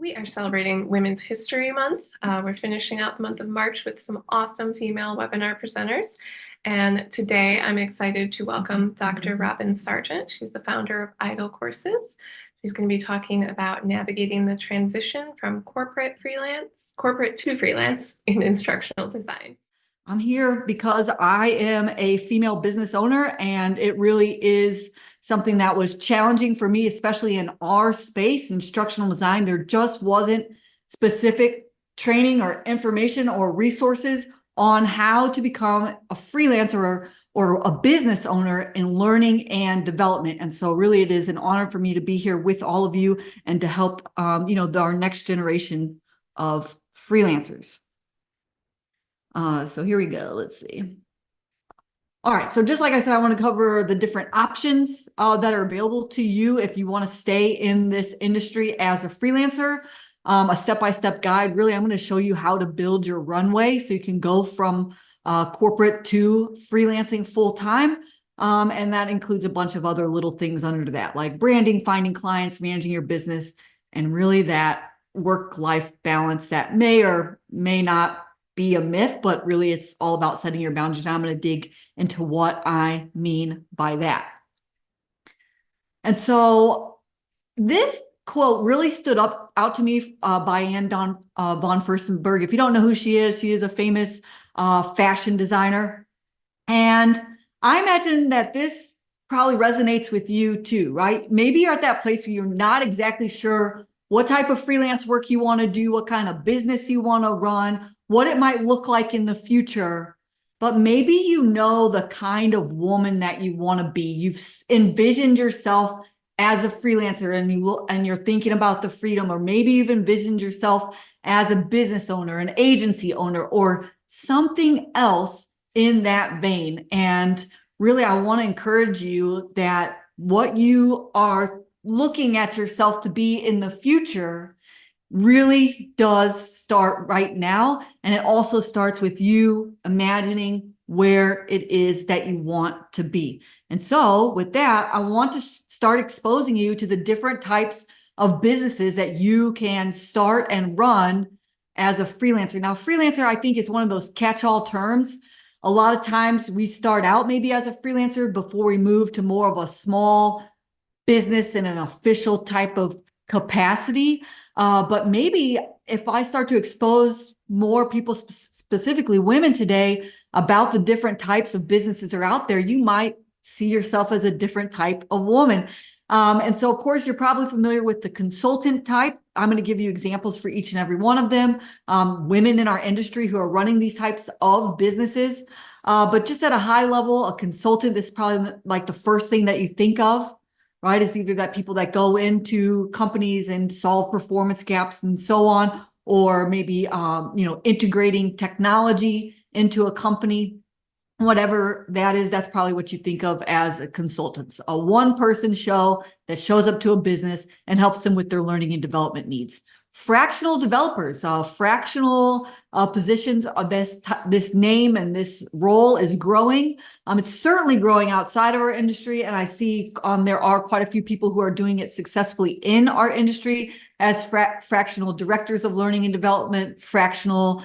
We are celebrating Women's History Month. We're finishing out the month of March with some awesome female webinar presenters. And today I'm excited to welcome Dr. Robin Sargent. She's the founder of IDLE Courses. She's going to be talking about navigating the transition from corporate to freelance in instructional design. I'm here because I am a female business owner, and it really is something that was challenging for me, especially in our space, instructional design. There just wasn't specific training or information or resources on how to become a freelancer or a business owner in learning and development. And so really it is an honor for me to be here with all of you and to help our next generation of freelancers. So here we go. Let's see. All right. So just like I said, I want to cover the different options that are available to you if you want to stay in this industry as a freelancer. A step-by-step guide. Really, I'm going to show you how to build your runway so you can go from corporate to freelancing full-time. And that includes a bunch of other little things under that, like branding, finding clients, managing your business, and really that work-life balance that may or may not be a myth, but really it's all about setting your boundaries. Now I'm going to dig into what I mean by that. And so this quote really stood out to me by Anne von Furstenberg. If you don't know who she is a famous fashion designer. And I imagine that this probably resonates with you too, right? Maybe you're at that place where you're not exactly sure what type of freelance work you want to do, what kind of business you want to run, what it might look like in the future, but maybe you know the kind of woman that you want to be. You've envisioned yourself as a freelancer and you're thinking about the freedom, or maybe you've envisioned yourself as a business owner, an agency owner, or something else in that vein. And really, I want to encourage you that what you are looking at yourself to be in the future really does start right now. And it also starts with you imagining where it is that you want to be. And so with that, I want to start exposing you to the different types of businesses that you can start and run as a freelancer. Now, freelancer, I think, is one of those catch-all terms. A lot of times we start out maybe as a freelancer before we move to more of a small business in an official type of capacity. But maybe if I start to expose more people, specifically women today, about the different types of businesses that are out there, you might see yourself as a different type of woman. And so, of course, you're probably familiar with the consultant type. I'm going to give you examples for each and every one of them. Women in our industry who are running these types of businesses. But just at a high level, a consultant is probably like the first thing that you think of. Right, it's either that people that go into companies and solve performance gaps and so on, or maybe integrating technology into a company, whatever that is. That's probably what you think of as a consultant, a one-person show that shows up to a business and helps them with their learning and development needs. Fractional developers, fractional positions. This name and this role is growing. It's certainly growing outside of our industry, and I see there are quite a few people who are doing it successfully in our industry as fractional directors of learning and development, fractional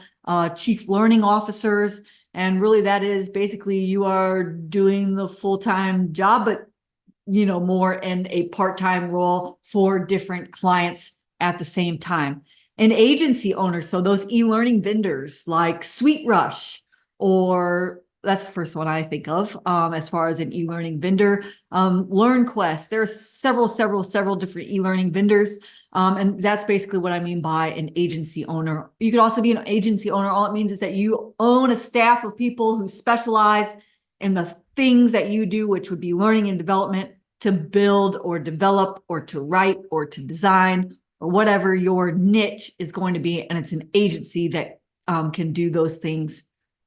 chief learning officers, and really that is basically you are doing the full-time job, but more in a part-time role for different clients at the same time. An agency owner, so those e-learning vendors like SweetRush, or that's the first one I think of as far as an e-learning vendor. LearnQuest, there are several different e-learning vendors. And that's basically what I mean by an agency owner. You could also be an agency owner. All it means is that you own a staff of people who specialize in the things that you do, which would be learning and development, to build or develop or to write or to design, or whatever your niche is going to be. And it's an agency that can do those things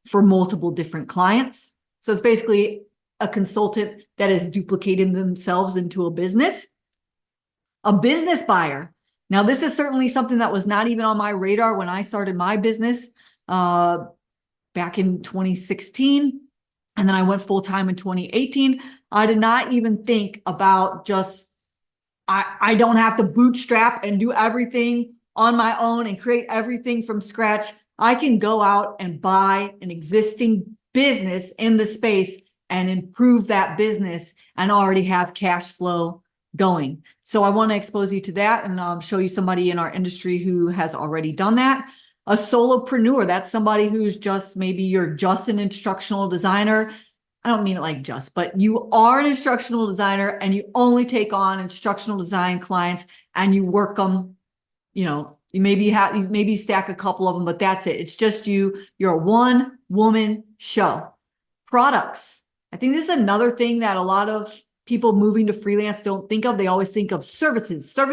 for multiple different clients. So it's basically a consultant that is duplicating themselves into a business. A business buyer. Now, this is certainly something that was not even on my radar when I started my business back in 2016. And then I went full-time in 2018. I did not even think about just I don't have to bootstrap and do everything on my own and create everything from scratch. I can go out and buy an existing business in the space and improve that business and already have cash flow going. So I want to expose you to that and show you somebody in our industry who has already done that. A solopreneur, that's somebody who's just, maybe you're just an instructional designer. I don't mean it like just, but you are an instructional designer and you only take on instructional design clients and you work them, you maybe stack a couple of them, but that's it. It's just you. You're a one-woman show. Products. I think this is another thing that a lot of people moving to freelance don't think of. They always think of services. But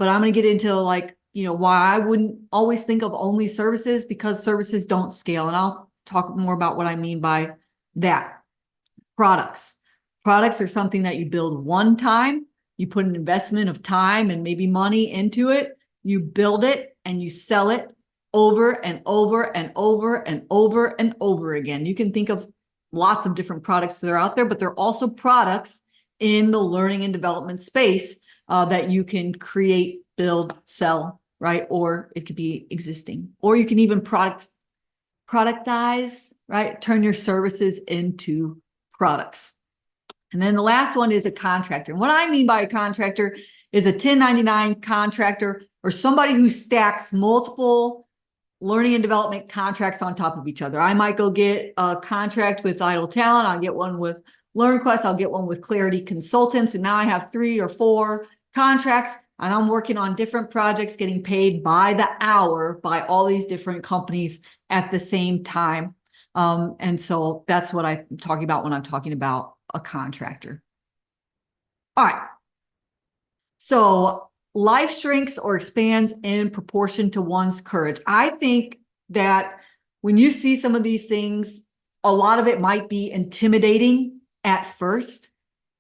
I'm going to get into why I wouldn't always think of only services, because services don't scale. And I'll talk more about what I mean by that. Products. Products are something that you build one time. You put an investment of time and maybe money into it. You build it and you sell it over and over and over and over and over again. You can think of lots of different products that are out there, but they're also products in the learning and development space that you can create, build, sell, right? Or it could be existing, or you can even productize, right? Turn your services into products. And then the last one is a contractor. And what I mean by a contractor is a 1099 contractor, or somebody who stacks multiple learning and development contracts on top of each other. I might go get a contract with Idle Talent. I'll get one with LearnQuest. I'll get one with Clarity Consultants. And now I have 3 or 4 contracts, and I'm working on different projects, getting paid by the hour by all these different companies at the same time. And so that's what I'm talking about when I'm talking about a contractor. All right. So life shrinks or expands in proportion to one's courage. I think that when you see some of these things, a lot of it might be intimidating at first.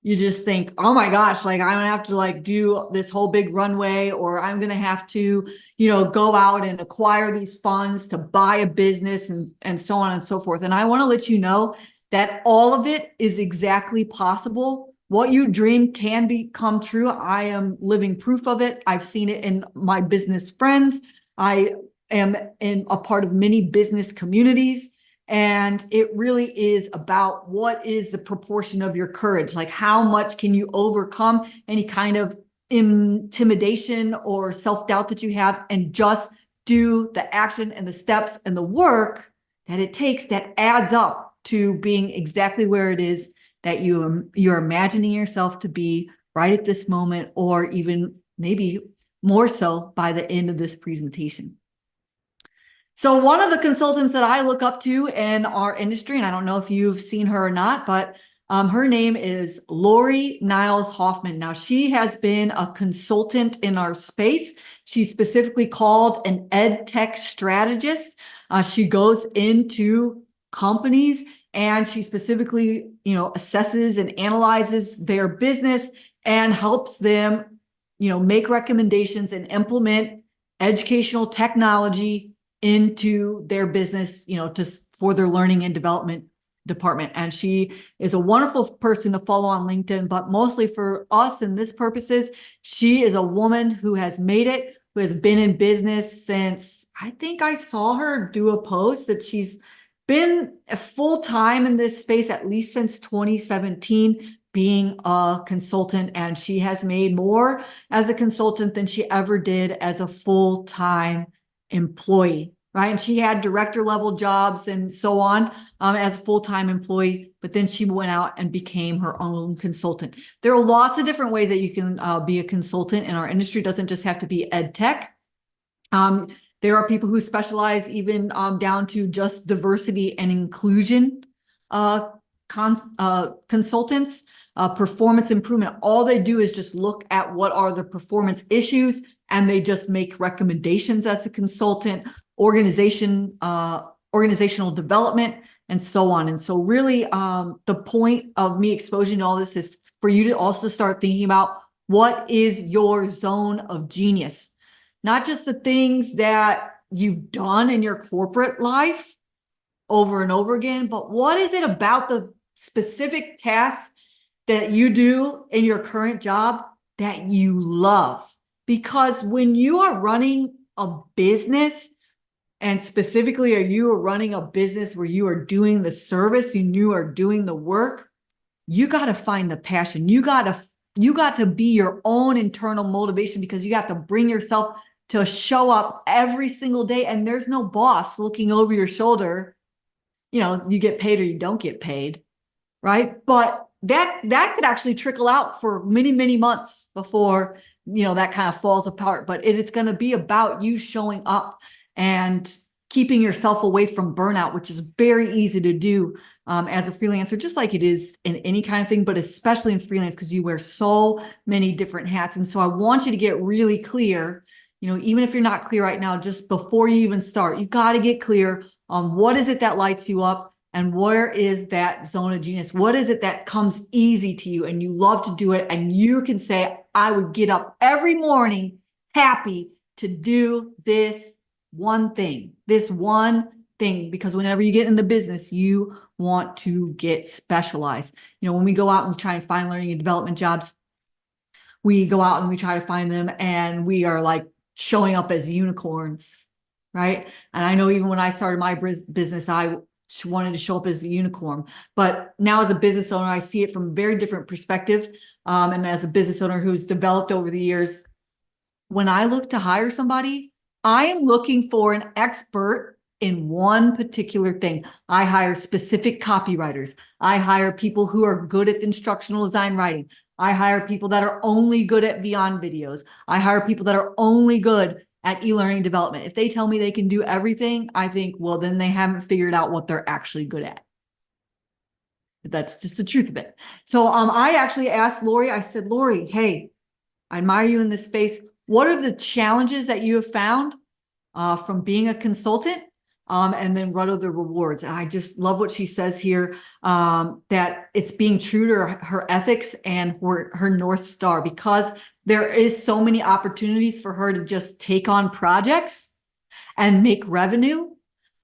You just think, oh my gosh, I'm gonna have to do this whole big runway, or I'm gonna have to, go out and acquire these funds to buy a business and so on and so forth. And I want to let you know that all of it is exactly possible. What you dream can become true. I am living proof of it. I've seen it in my business friends. I am in a part of many business communities. And it really is about what is the proportion of your courage? How much can you overcome any kind of intimidation or self-doubt that you have, and just do the action and the steps and the work that it takes that adds up to being exactly where it is that you're imagining yourself to be right at this moment, or even maybe more so by the end of this presentation. So one of the consultants that I look up to in our industry, and I don't know if you've seen her or not, but her name is Lori Niles Hoffman. Now, she has been a consultant in our space. She's specifically called an ed tech strategist. She goes into companies and she specifically, assesses and analyzes their business and helps them, make recommendations and implement educational technology into their business, for their learning and development department. And she is a wonderful person to follow on LinkedIn, but mostly for us and this purposes, she is a woman who has made it, who has been in business since, I think I saw her do a post that she's been full-time in this space at least since 2017, being a consultant, and she has made more as a consultant than she ever did as a full-time employee, right? And she had director level jobs and so on as a full-time employee, but then she went out and became her own consultant. There are lots of different ways that you can be a consultant in our industry. It doesn't just have to be ed tech. There are people who specialize even down to just diversity and inclusion consultants, performance improvement. All they do is just look at what are the performance issues, and they just make recommendations as a consultant, organizational development, and so on. And so really, the point of me exposing all this is for you to also start thinking about what is your zone of genius, not just the things that you've done in your corporate life over and over again, but what is it about the specific tasks that you do in your current job that you love. Because when you are running a business, and specifically, you are running a business where you are doing the service and you are doing the work, you got to find the passion. You got to be your own internal motivation, because you have to bring yourself to show up every single day, and there's no boss looking over your shoulder. You get paid or you don't get paid, right? But that could actually trickle out for many, many months before, that kind of falls apart. But it's going to be about you showing up and keeping yourself away from burnout, which is very easy to do as a freelancer, just like it is in any kind of thing, but especially in freelance, because you wear so many different hats. And so I want you to get really clear, even if you're not clear right now, just before you even start, you got to get clear on what is it that lights you up, and where is that zone of genius? What is it that comes easy to you and you love to do it? And you can say, I would get up every morning happy to do this one thing, because whenever you get into business, you want to get specialized. When we go out and try and find learning and development jobs, we go out and we try to find them, and we are like showing up as unicorns, right? And I know even when I started my business, I wanted to show up as a unicorn. But now as a business owner, I see it from a very different perspective. And as a business owner who's developed over the years, when I look to hire somebody, I am looking for an expert in one particular thing. I hire specific copywriters. I hire people who are good at instructional design writing. I hire people that are only good at Beyond videos. I hire people that are only good at e-learning development. If they tell me they can do everything, I think, well, then they haven't figured out what they're actually good at. That's just the truth of it. So I actually asked Lori, I said, Lori, hey, I admire you in this space. What are the challenges that you have found from being a consultant? And then what are the rewards? And I just love what she says here, that it's being true to her ethics and her North Star, because there is so many opportunities for her to just take on projects and make revenue,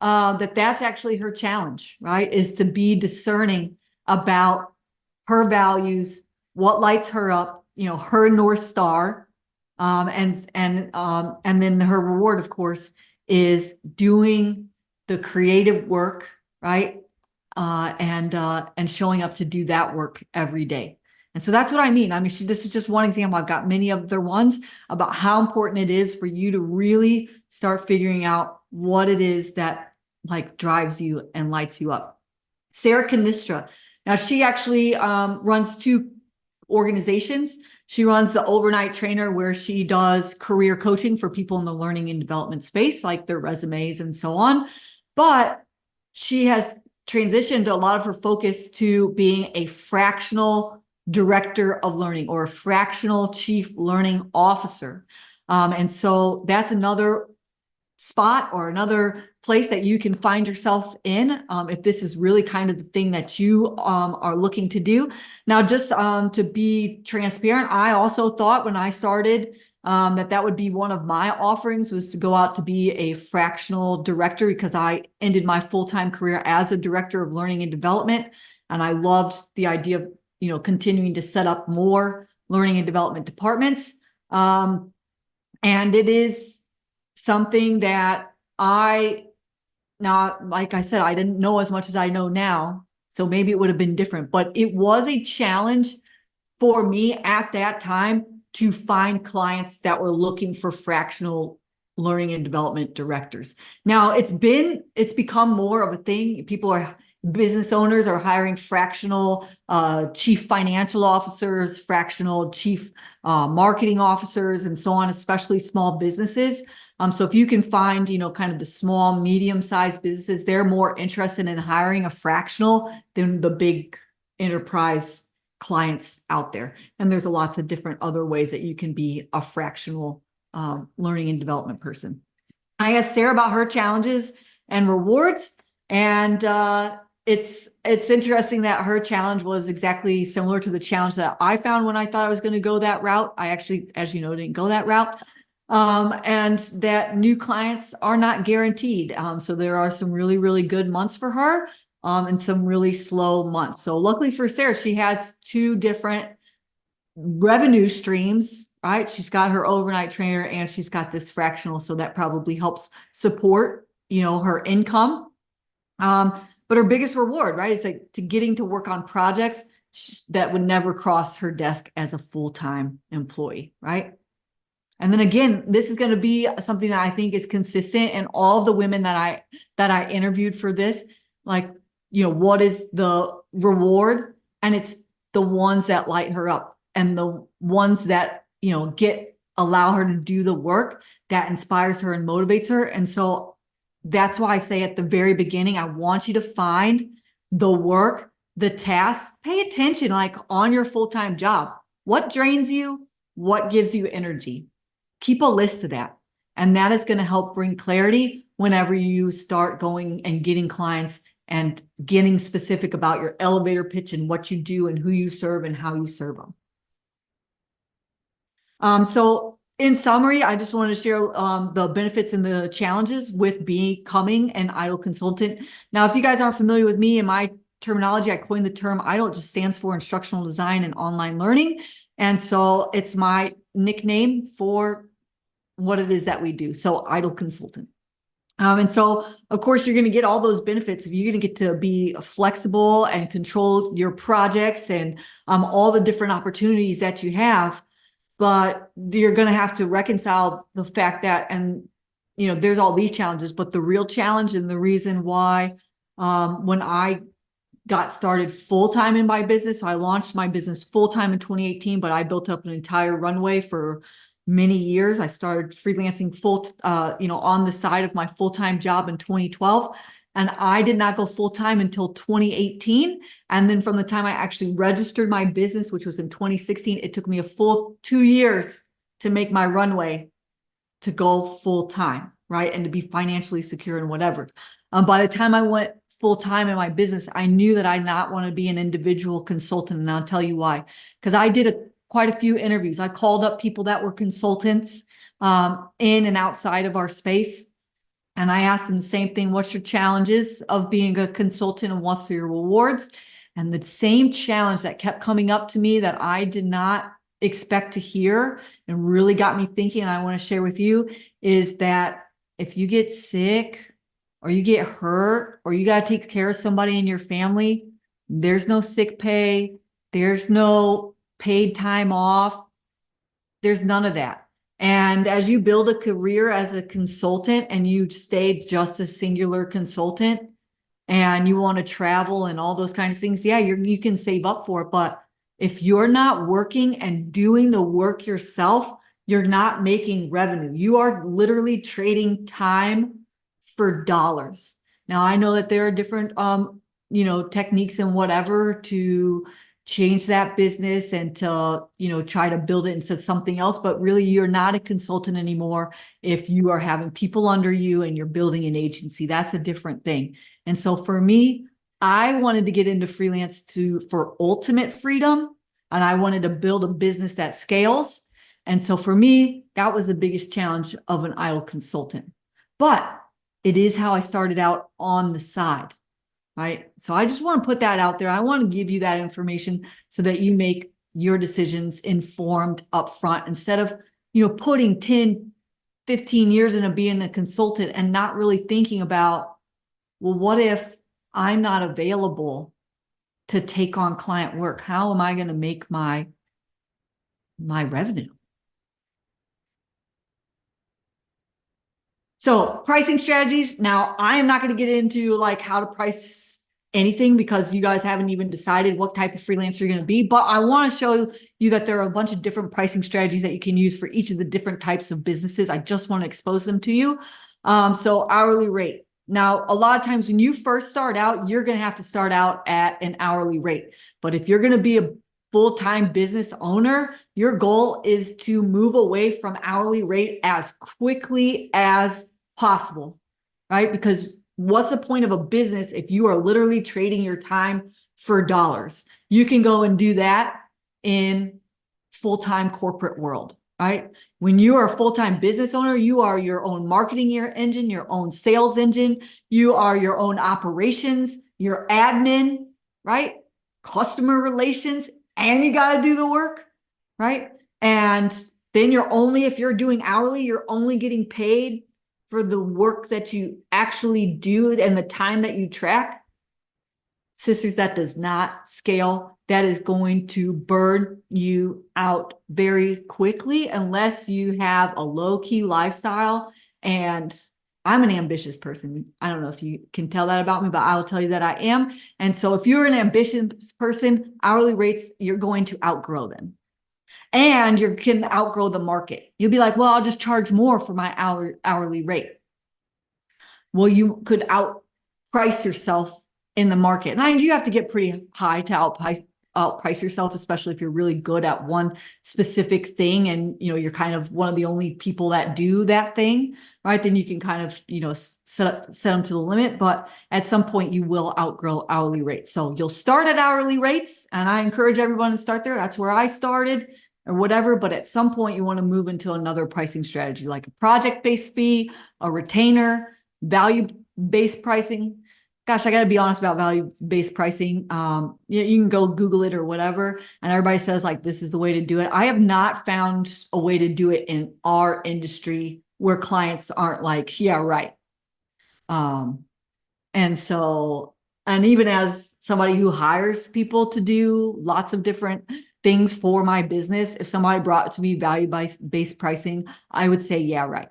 that's actually her challenge, right? Is to be discerning about her values, what lights her up, her North Star, and then her reward, of course, is doing the creative work, right? And showing up to do that work every day. And so that's what I mean. This is just one example. I've got many other ones about how important it is for you to really start figuring out what it is that drives you and lights you up. Sarah Canistra. Now, she actually runs two organizations. She runs the Overnight Trainer, where she does career coaching for people in the learning and development space, like their resumes and so on. But she has transitioned a lot of her focus to being a fractional director of learning, or a fractional chief learning officer. And so that's another spot or another place that you can find yourself in, if this is really kind of the thing that you are looking to do. Now, just to be transparent, I also thought when I started that would be one of my offerings, was to go out to be a fractional director, because I ended my full-time career as a director of learning and development. And I loved the idea of, continuing to set up more learning and development departments. And it is something that now, like I said, I didn't know as much as I know now, so maybe it would have been different, but it was a challenge for me at that time to find clients that were looking for fractional learning and development directors. Now it's become more of a thing. Business owners are hiring fractional chief financial officers, fractional chief marketing officers, and so on, especially small businesses. So if you can find, kind of the small, medium-sized businesses, they're more interested in hiring a fractional than the big enterprise clients out there. And there's lots of different other ways that you can be a fractional learning and development person. I asked Sarah about her challenges and rewards, and it's interesting that her challenge was exactly similar to the challenge that I found when I thought I was going to go that route. I actually, as you know, didn't go that route. And that new clients are not guaranteed. So there are some really, really good months for her, and some really slow months. So luckily for Sarah, she has two different revenue streams, right? She's got her overnight trainer and she's got this fractional. So that probably helps support, her income. But her biggest reward, right, is like to getting to work on projects that would never cross her desk as a full-time employee, right? And then again, this is going to be something that I think is consistent, and all the women that I interviewed for this, like, what is the reward? And it's the ones that light her up, and the ones that, allow her to do the work that inspires her and motivates her. And so that's why I say at the very beginning, I want you to find the work, the tasks, pay attention, like on your full-time job. What drains you? What gives you energy? Keep a list of that. And that is going to help bring clarity whenever you start going and getting clients and getting specific about your elevator pitch and what you do and who you serve and how you serve them. So in summary, I just want to share the benefits and the challenges with becoming an IDLE consultant. Now, if you guys aren't familiar with me and my terminology, I coined the term IDLE. It just stands for Instructional Design and Online Learning. And so it's my nickname for what it is that we do. So IDLE consultant. And so, of course, you're going to get all those benefits. You're going to get to be flexible and control your projects and all the different opportunities that you have. But you're going to have to reconcile the fact that, and, there's all these challenges, but the real challenge and the reason why when I got started full-time in my business, so I launched my business full-time in 2018, but I built up an entire runway for many years. I started freelancing on the side of my full-time job in 2012. And I did not go full-time until 2018. And then from the time I actually registered my business, which was in 2016, it took me a full 2 years to make my runway to go full-time, right? And to be financially secure and whatever. By the time I went full-time in my business, I knew that I not want to be an individual consultant. And I'll tell you why. Because I did quite a few interviews. I called up people that were consultants in and outside of our space. And I asked them the same thing: what's your challenges of being a consultant and what's your rewards? And the same challenge that kept coming up to me that I did not expect to hear and really got me thinking, and I want to share with you, is that if you get sick or you get hurt or you got to take care of somebody in your family, there's no sick pay, there's no paid time off, there's none of that. And as you build a career as a consultant and you stay just a singular consultant and you want to travel and all those kinds of things, yeah, you can save up for it. But if you're not working and doing the work yourself, you're not making revenue. You are literally trading time for dollars. Now, I know that there are different, techniques and whatever to change that business and to, try to build it into something else. But really, you're not a consultant anymore if you are having people under you and you're building an agency. That's a different thing. And so for me, I wanted to get into freelance for ultimate freedom. And I wanted to build a business that scales. And so for me, that was the biggest challenge of an IDLE consultant. But it is how I started out on the side. Right. So I just want to put that out there. I want to give you that information so that you make your decisions informed upfront instead of, putting 10, 15 years into being a consultant and not really thinking about, well, what if I'm not available to take on client work? How am I going to make my revenue? So pricing strategies. Now, I am not going to get into like how to price anything because you guys haven't even decided what type of freelancer you're going to be. But I want to show you that there are a bunch of different pricing strategies that you can use for each of the different types of businesses. I just want to expose them to you. So hourly rate. Now, a lot of times when you first start out, you're going to have to start out at an hourly rate. But if you're going to be a full-time business owner, your goal is to move away from hourly rate as quickly as possible, right? Because what's the point of a business if you are literally trading your time for dollars? You can go and do that in full-time corporate world, right? When you are a full-time business owner, you are your own marketing engine, your own sales engine, you are your own operations, your admin, right? Customer relations, and you got to do the work. right? And then if you're doing hourly, you're only getting paid for the work that you actually do and the time that you track. Sisters, that does not scale. That is going to burn you out very quickly unless you have a low-key lifestyle. And I'm an ambitious person. I don't know if you can tell that about me, but I'll tell you that I am. And so if you're an ambitious person, hourly rates, you're going to outgrow them. And you can outgrow the market. You'll be like, well, I'll just charge more for my hourly rate. Well, you could outprice yourself in the market. And you have to get pretty high to outprice yourself, especially if you're really good at one specific thing and you're kind of one of the only people that do that thing, right? Then you can kind of set them to the limit, but at some point you will outgrow hourly rates. So you'll start at hourly rates, and I encourage everyone to start there. That's where I started or whatever, but at some point you want to move into another pricing strategy, like a project-based fee, a retainer, value-based pricing. Gosh, I got to be honest about value-based pricing. You can go Google it or whatever, and everybody says like this is the way to do it. I have not found a way to do it in our industry where clients aren't like, yeah, right. And so, and even as somebody who hires people to do lots of different things for my business, if somebody brought to me value-based pricing, I would say, yeah, right.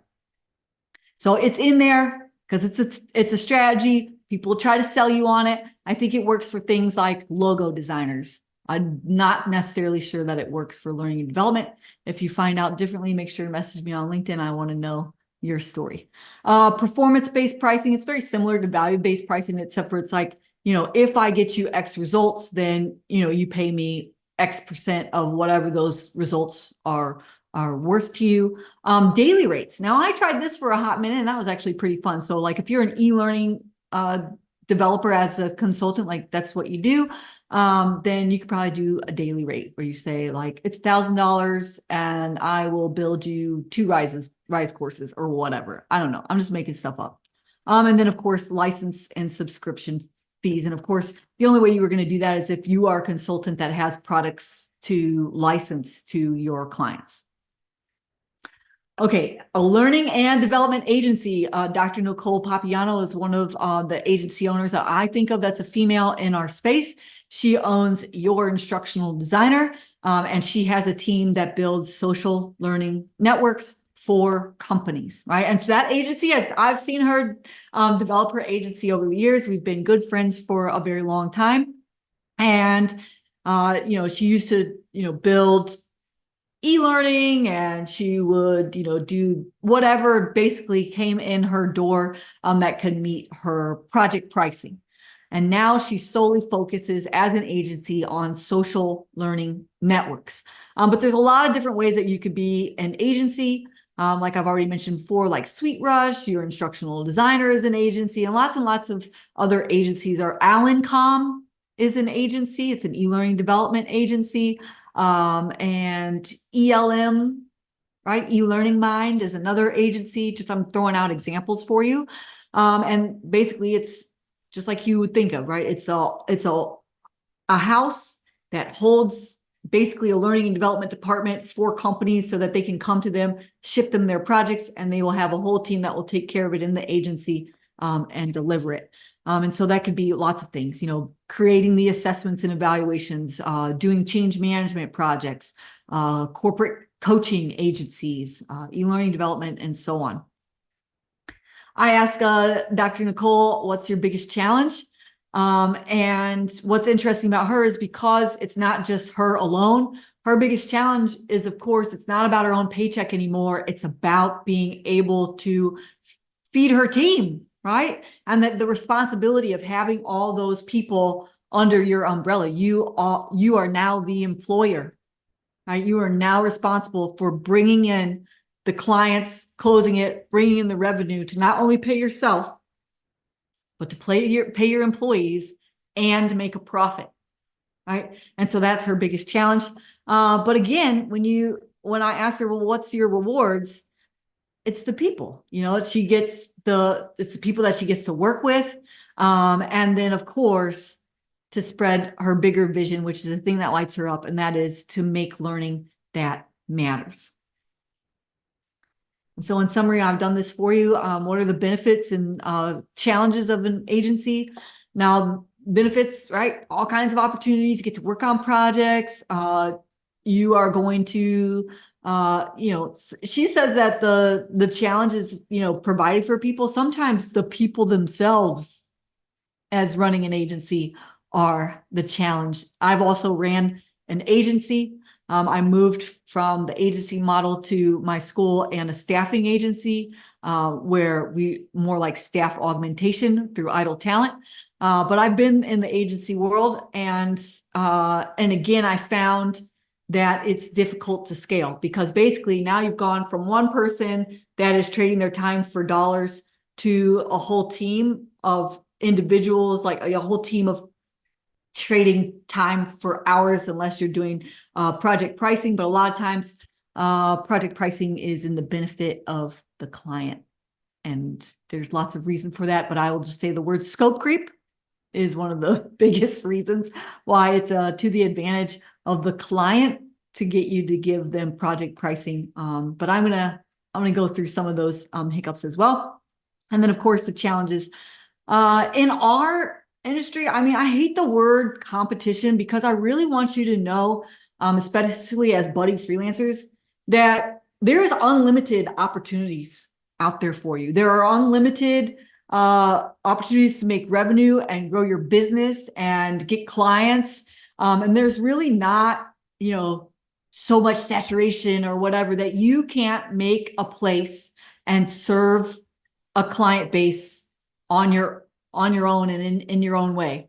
So it's in there because it's a strategy. People try to sell you on it. I think it works for things like logo designers. I'm not necessarily sure that it works for learning and development. If you find out differently, make sure to message me on LinkedIn. I want to know your story. Performance-based pricing, it's very similar to value-based pricing, except for it's like, if I get you X results, then, you pay me X% of whatever those results are worth to you. Daily rates. Now, I tried this for a hot minute, and that was actually pretty fun. So like if you're an e-learning developer as a consultant, like that's what you do, then you could probably do a daily rate where you say like, it's $1,000 and I will build you 2 Rise courses or whatever. I don't know. I'm just making stuff up. And then of course, license and subscription fees. And of course, the only way you were going to do that is if you are a consultant that has products to license to your clients. Okay, a learning and development agency. Dr. Nicole Papiano is one of the agency owners that I think of that's a female in our space. She owns Your Instructional Designer, and she has a team that builds social learning networks for companies, right? And that agency, I've seen her develop her agency over the years. We've been good friends for a very long time. And, she used to, build e-learning, and she would do whatever basically came in her door that could meet her project pricing. And now she solely focuses as an agency on social learning networks. But there's a lot of different ways that you could be an agency. Like I've already mentioned before, like SweetRush, Your Instructional Designer is an agency, and lots of other agencies are. Allencom is an agency. It's an e-learning development agency. And ELM, right? eLearning Mind is another agency. Just I'm throwing out examples for you. And basically it's just like you would think of, right? It's a house that holds basically a learning and development department for companies so that they can come to them, ship them their projects, and they will have a whole team that will take care of it in the agency and deliver it. And so that could be lots of things, creating the assessments and evaluations, doing change management projects, corporate coaching agencies, e-learning development, and so on. I asked Dr. Nicole, what's your biggest challenge? And what's interesting about her is because it's not just her alone. Her biggest challenge is, of course, it's not about her own paycheck anymore. It's about being able to feed her team, right? And that the responsibility of having all those people under your umbrella. You are now the employer, right? You are now responsible for bringing in the clients, closing it, bringing in the revenue to not only pay yourself, but to pay your employees and make a profit, right? And so that's her biggest challenge. But again, when I asked her, well, what's your rewards? It's the people, it's the people that she gets to work with. And then of course, to spread her bigger vision, which is the thing that lights her up. And that is to make learning that matters. So in summary, I've done this for you. What are the benefits and challenges of an agency? Now, benefits, right? All kinds of opportunities. You get to work on projects. You are going to, she says that the challenges, provided for people, sometimes the people themselves as running an agency are the challenge. I've also ran an agency. I moved from the agency model to my school and a staffing agency, where we more like staff augmentation through idle talent. But I've been in the agency world, and again, I found that it's difficult to scale, because basically now you've gone from one person that is trading their time for dollars to a whole team of individuals, like a whole team of trading time for hours, unless you're doing project pricing. But a lot of times project pricing is in the benefit of the client, and there's lots of reason for that, but I will just say the word scope creep is one of the biggest reasons why it's to the advantage of the client to get you to give them project pricing. But I'm gonna go through some of those hiccups as well. And then of course the challenges in our industry. I mean, I hate the word competition, because I really want you to know, especially as budding freelancers, that there's unlimited opportunities out there for you. There are unlimited opportunities to make revenue and grow your business and get clients. And there's really not, so much saturation or whatever that you can't make a place and serve a client base on your own and in your own way.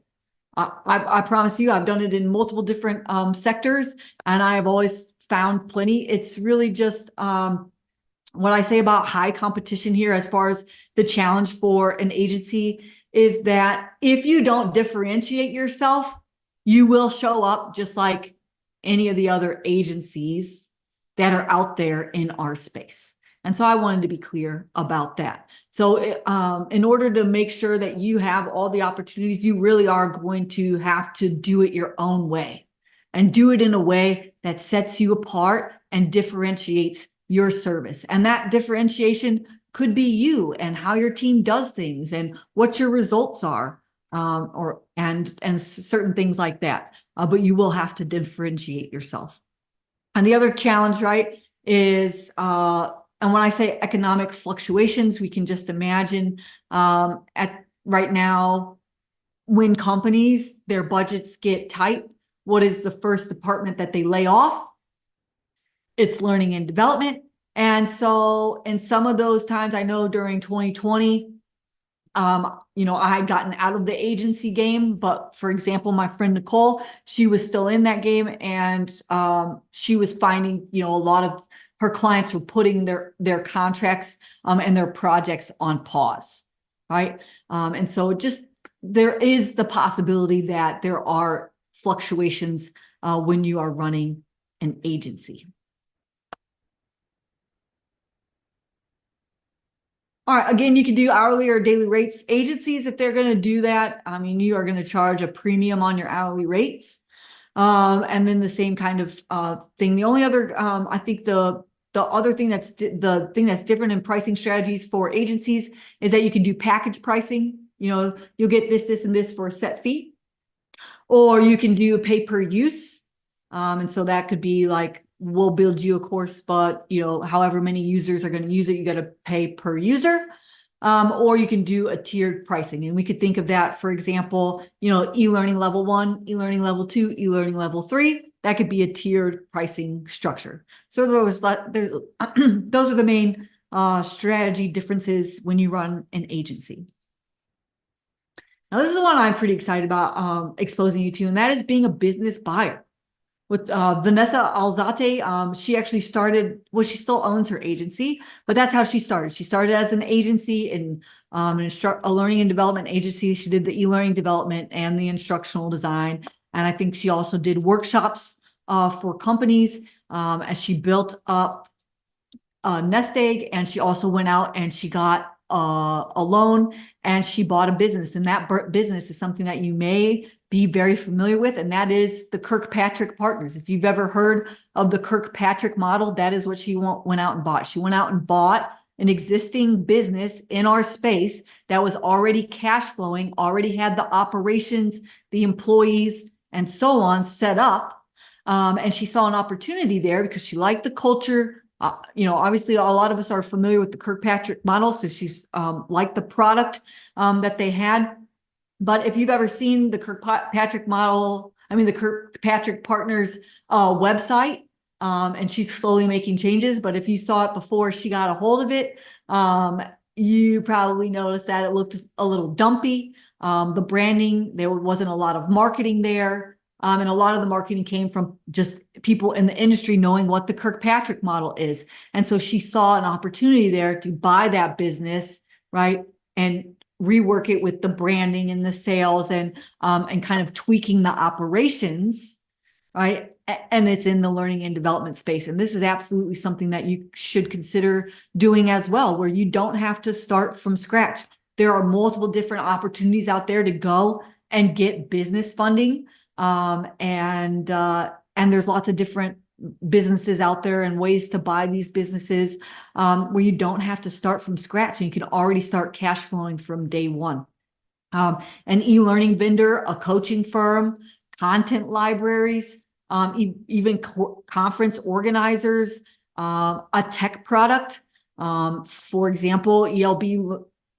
I promise you, I've done it in multiple different sectors, and I have always found plenty. It's really just what I say about high competition here, as far as the challenge for an agency, is that if you don't differentiate yourself, you will show up just like any of the other agencies that are out there in our space. And so I wanted to be clear about that. So in order to make sure that you have all the opportunities, you really are going to have to do it your own way, and do it in a way that sets you apart and differentiates your service. And that differentiation could be you and how your team does things and what your results are, and certain things like that. But you will have to differentiate yourself. And the other challenge, right, is and when I say economic fluctuations, we can just imagine at right now, when companies, their budgets get tight, what is the first department that they lay off? It's learning and development. And so in some of those times, I know during 2020, I had gotten out of the agency game, but for example, my friend Nicole, she was still in that game, and she was finding, a lot of her clients were putting their contracts and their projects on pause, right? And so there is the possibility that there are fluctuations when you are running an agency. All right, again, you can do hourly or daily rates. Agencies, if they're going to do that, I mean, you are going to charge a premium on your hourly rates. And then the same kind of thing. The only other, I think the other thing that's different in pricing strategies for agencies is that you can do package pricing. You'll get this, and this for a set fee, or you can do a pay per use. And so that could be like, we'll build you a course, but however many users are going to use it, you got to pay per user. Or you can do a tiered pricing. And we could think of that, for example, e-learning level 1, e-learning level 2, e-learning level 3. That could be a tiered pricing structure. So those are the main strategy differences when you run an agency. Now, this is one I'm pretty excited about exposing you to, and that is being a business buyer. With Vanessa Alzate, she actually started, well, she still owns her agency, but that's how she started. She started as an agency in a learning and development agency. She did the e-learning development and the instructional design. And I think she also did workshops for companies as she built up Nest Egg. And she also went out and she got a loan, and she bought a business. And that business is something that you may be very familiar with, and that is the Kirkpatrick Partners. If you've ever heard of the Kirkpatrick model, that is what she went out and bought. She went out and bought an existing business in our space that was already cash flowing, already had the operations, the employees, and so on set up. And she saw an opportunity there because she liked the culture. Obviously, a lot of us are familiar with the Kirkpatrick model, so she's liked the product that they had. But if you've ever seen the Kirkpatrick model, the Kirkpatrick Partners website, and she's slowly making changes. But if you saw it before she got a hold of it, you probably noticed that it looked a little dumpy. The branding, there wasn't a lot of marketing there. And a lot of the marketing came from just people in the industry knowing what the Kirkpatrick model is. And so she saw an opportunity there to buy that business, right? And rework it with the branding and the sales and kind of tweaking the operations, right? And it's in the learning and development space. And this is absolutely something that you should consider doing as well, where you don't have to start from scratch. There are multiple different opportunities out there to go and get business funding. And there's lots of different businesses out there and ways to buy these businesses where you don't have to start from scratch and you can already start cash flowing from day one. An e-learning vendor, a coaching firm, content libraries, even conference organizers, a tech product. For example, ELB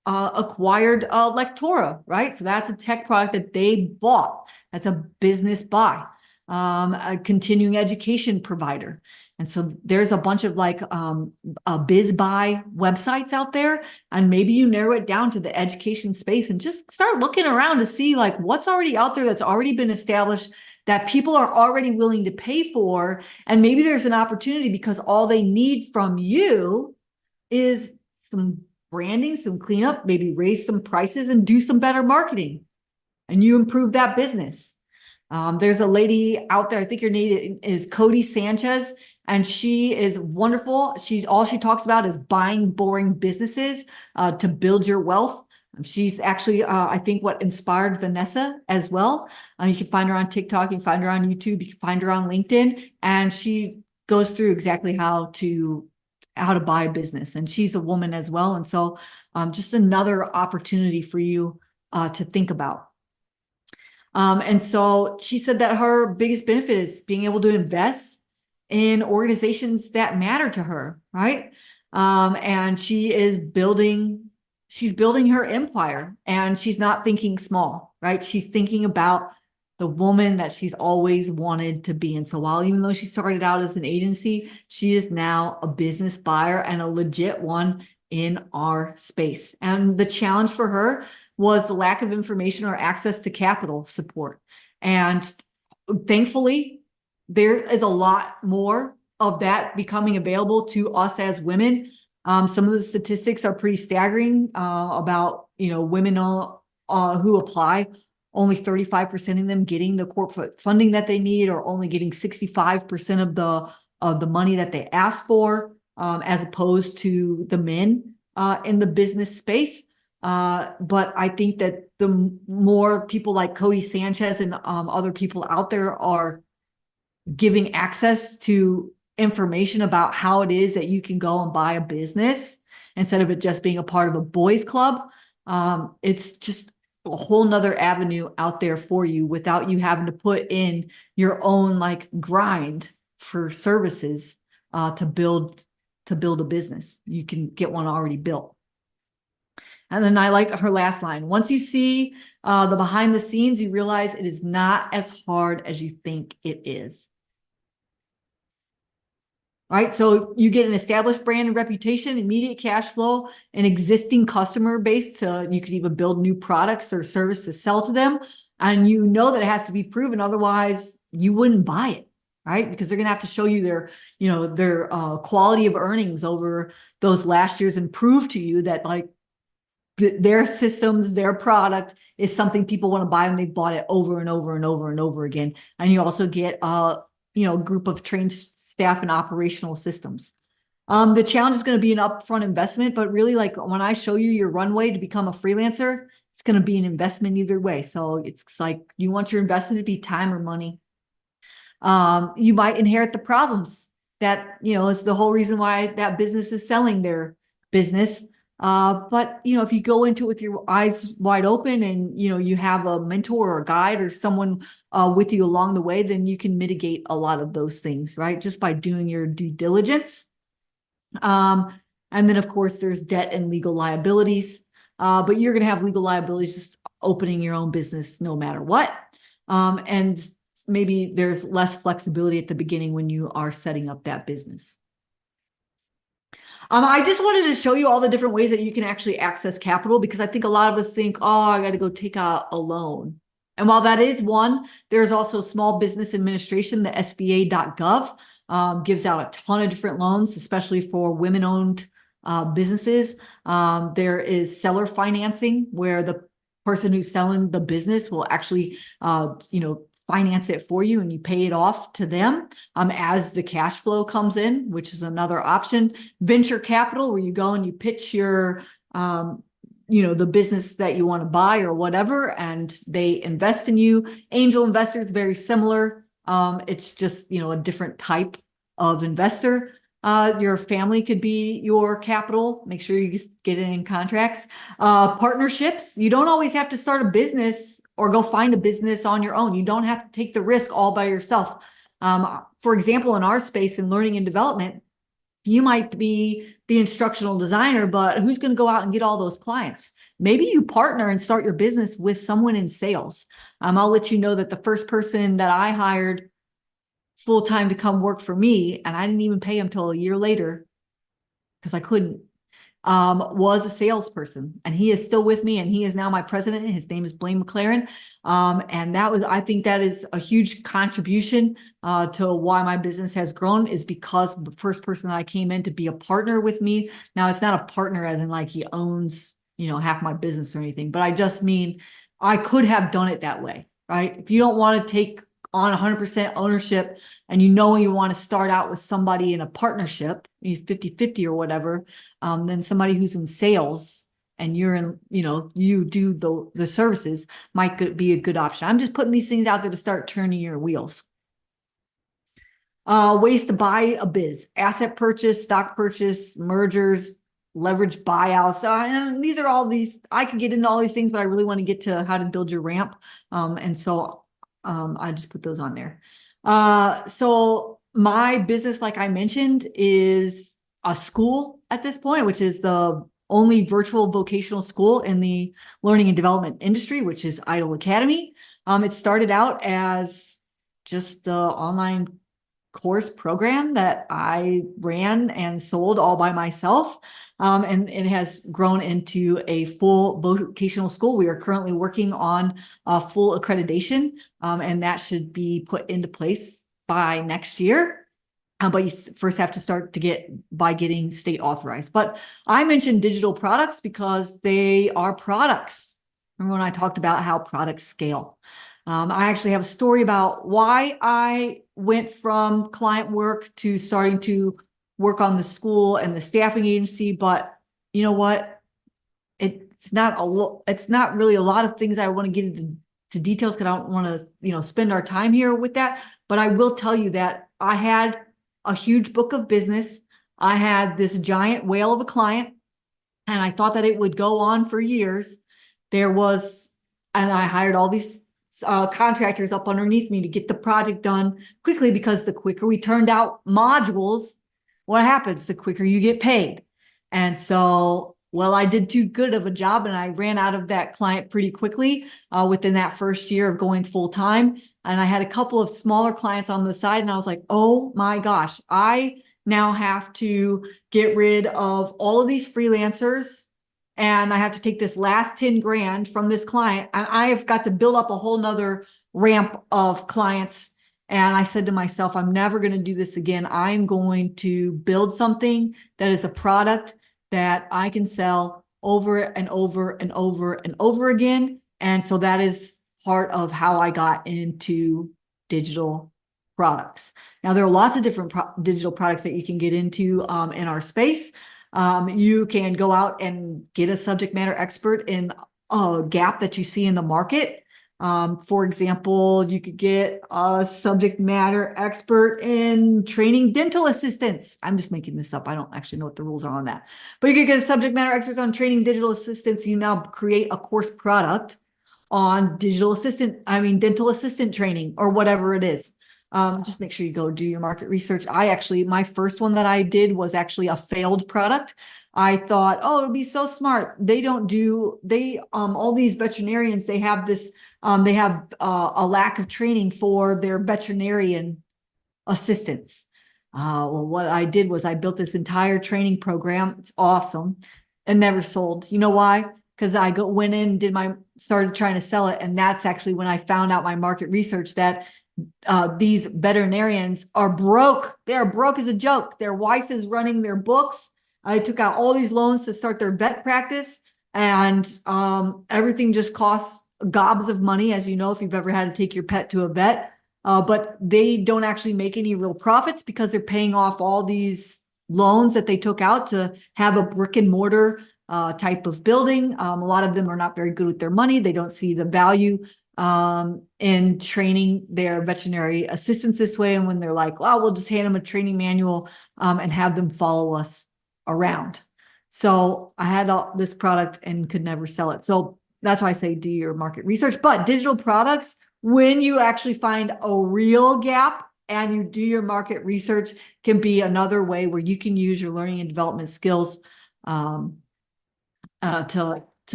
acquired Lectora, right? So that's a tech product that they bought. That's a business buy. A continuing education provider. And so there's a bunch of biz buy websites out there, and maybe you narrow it down to the education space and just start looking around to see what's already out there that's already been established that people are already willing to pay for. And maybe there's an opportunity because all they need from you is some branding, some cleanup, maybe raise some prices and do some better marketing, and you improve that business. There's a lady out there, I think her name is Cody Sanchez, and she is wonderful. All she talks about is buying boring businesses to build your wealth. She's actually, I think, what inspired Vanessa as well. You can find her on TikTok, you can find her on YouTube, you can find her on LinkedIn, and she goes through exactly how to buy a business. And she's a woman as well. And so just another opportunity for you to think about. And so she said that her biggest benefit is being able to invest in organizations that matter to her, right? And she's building her empire, and she's not thinking small, right? She's thinking about the woman that she's always wanted to be. And so even though she started out as an agency, she is now a business buyer, and a legit one in our space. And the challenge for her was the lack of information or access to capital support. And thankfully, there is a lot more of that becoming available to us as women. Some of the statistics are pretty staggering about, women who apply, only 35% of them getting the corporate funding that they need, or only getting 65% of the money that they ask for, as opposed to the men in the business space. But I think that the more people like Cody Sanchez and other people out there are giving access to information about how it is that you can go and buy a business instead of it just being a part of a boys club, it's just a whole nother avenue out there for you without you having to put in your own grind for services to build a business. You can get one already built. And then I like her last line. Once you see the behind the scenes, you realize it is not as hard as you think it is. Right? So you get an established brand and reputation, immediate cash flow, an existing customer base you could even build new products or service to sell to them. And you know that it has to be proven. Otherwise, you wouldn't buy it, right? Because they're going to have to show you their quality of earnings over those last years and prove to you that their systems, their product is something people want to buy when they've bought it over and over and over and over again. And you also get a group of trained staff and operational systems. The challenge is going to be an upfront investment, but really, like when I show you your runway to become a freelancer, it's going to be an investment either way. So it's like you want your investment to be time or money. You might inherit the problems that, is the whole reason why that business is selling their business. But if you go into it with your eyes wide open and, you have a mentor or a guide or someone with you along the way, then you can mitigate a lot of those things, right? Just by doing your due diligence. And then of course there's debt and legal liabilities. But you're going to have legal liabilities just opening your own business no matter what. And maybe there's less flexibility at the beginning when you are setting up that business. I just wanted to show you all the different ways that you can actually access capital, because I think a lot of us think, oh, I got to go take out a loan. And while that is one, there's also Small Business Administration, the SBA.gov, gives out a ton of different loans, especially for women-owned businesses. There is seller financing, where the person who's selling the business will actually, finance it for you and you pay it off to them as the cash flow comes in, which is another option. Venture capital, where you go and you pitch your, the business that you want to buy or whatever, and they invest in you. Angel investors, very similar. It's just, a different type of investor. Your family could be your capital. Make sure you get it in contracts. Partnerships. You don't always have to start a business or go find a business on your own. You don't have to take the risk all by yourself. For example, in our space in learning and development, you might be the instructional designer, but who's going to go out and get all those clients? Maybe you partner and start your business with someone in sales. I'll let you know that the first person that I hired full-time to come work for me, and I didn't even pay him till a year later because I couldn't, was a salesperson, and he is still with me, and he is now my president. His name is Blaine McLaren. And I think that is a huge contribution to why my business has grown, is because the first person that I came in to be a partner with me. Now, it's not a partner as in like he owns, half my business or anything, but I just mean I could have done it that way, right? If you don't want to take on 100% ownership and you want to start out with somebody in a partnership, 50-50 or whatever, then somebody who's in sales and you're in, you do the services might be a good option. I'm just putting these things out there to start turning your wheels. Ways to buy a biz: asset purchase, stock purchase, mergers, leverage buyouts. And these are all these, I could get into all these things, but I really want to get to how to build your ramp. And so I just put those on there. So my business, like I mentioned, is a school at this point, which is the only virtual vocational school in the learning and development industry, which is Idle Academy. It started out as just the online course program that I ran and sold all by myself. And it has grown into a full vocational school. We are currently working on full accreditation, and that should be put into place by next year. But you first have to start by getting state authorized. But I mentioned digital products because they are products. Remember when I talked about how products scale? I actually have a story about why I went from client work to starting to work on the school and the staffing agency. But you know what? It's not really a lot of things I want to get into details, because I don't want to, spend our time here with that. But I will tell you that I had a huge book of business. I had this giant whale of a client, and I thought that it would go on for years. And I hired all these contractors up underneath me to get the project done quickly, because the quicker we turned out modules, what happens? The quicker you get paid. And so, I did too good of a job, and I ran out of that client pretty quickly within that first year of going full time. And I had a couple of smaller clients on the side, and I was like, oh my gosh, I now have to get rid of all of these freelancers, and I have to take this last 10 grand from this client, and I have got to build up a whole nother ramp of clients. And I said to myself, I'm never going to do this again. I'm going to build something that is a product that I can sell over and over and over and over again. And so that is part of how I got into digital products. Now, there are lots of different digital products that you can get into in our space. You can go out and get a subject matter expert in a gap that you see in the market. For example, you could get a subject matter expert in training dental assistants. I'm just making this up. I don't actually know what the rules are on that. But you could get a subject matter expert on training digital assistants. You now create a course product on dental assistant training or whatever it is. Just make sure you go do your market research. My first one that I did was actually a failed product. I thought, oh, it'd be so smart. All these veterinarians, they have a lack of training for their veterinarian assistants. Well, what I did was I built this entire training program. It's awesome and never sold. You know why? Because I went in, started trying to sell it. And that's actually when I found out my market research that these veterinarians are broke. They are broke as a joke. Their wife is running their books. I took out all these loans to start their vet practice, and everything just costs gobs of money, as you know, if you've ever had to take your pet to a vet. But they don't actually make any real profits because they're paying off all these loans that they took out to have a brick and mortar type of building. A lot of them are not very good with their money. They don't see the value in training their veterinary assistants this way. And when they're like, well, we'll just hand them a training manual and have them follow us around. So I had this product and could never sell it. So that's why I say do your market research. But digital products, when you actually find a real gap and you do your market research, can be another way where you can use your learning and development skills to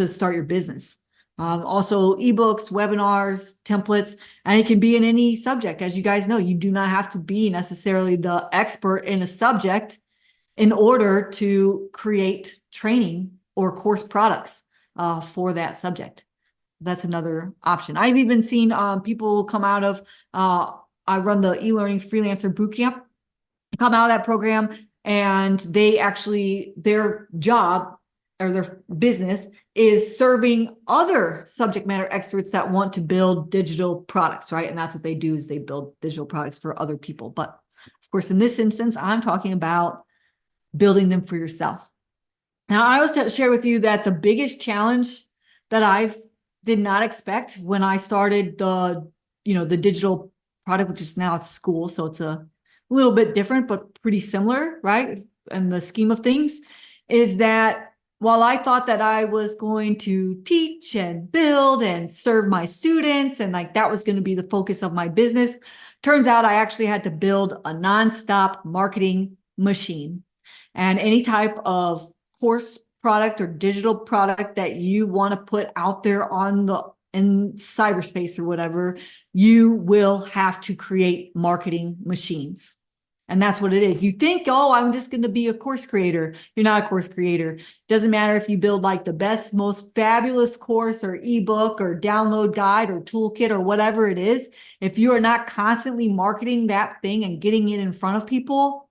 start your business. Also ebooks, webinars, templates, and it can be in any subject. As you guys know, you do not have to be necessarily the expert in a subject in order to create training or course products for that subject. That's another option. I've even seen people come out of, I run the eLearning Freelancer Bootcamp, come out of that program, and their job or their business is serving other subject matter experts that want to build digital products, right? And that's what they do, is they build digital products for other people. But of course, in this instance, I'm talking about building them for yourself. Now, I always share with you that the biggest challenge that I did not expect when I started the digital product, which is now it's school, so it's a little bit different, but pretty similar, right? In the scheme of things, is that while I thought that I was going to teach and build and serve my students and like that was going to be the focus of my business, turns out I actually had to build a nonstop marketing machine. And any type of course product or digital product that you want to put out there in cyberspace or whatever, you will have to create marketing machines. And that's what it is. You think, oh, I'm just going to be a course creator. You're not a course creator. Doesn't matter if you build like the best, most fabulous course or ebook or download guide or toolkit or whatever it is. If you are not constantly marketing that thing and getting it in front of people,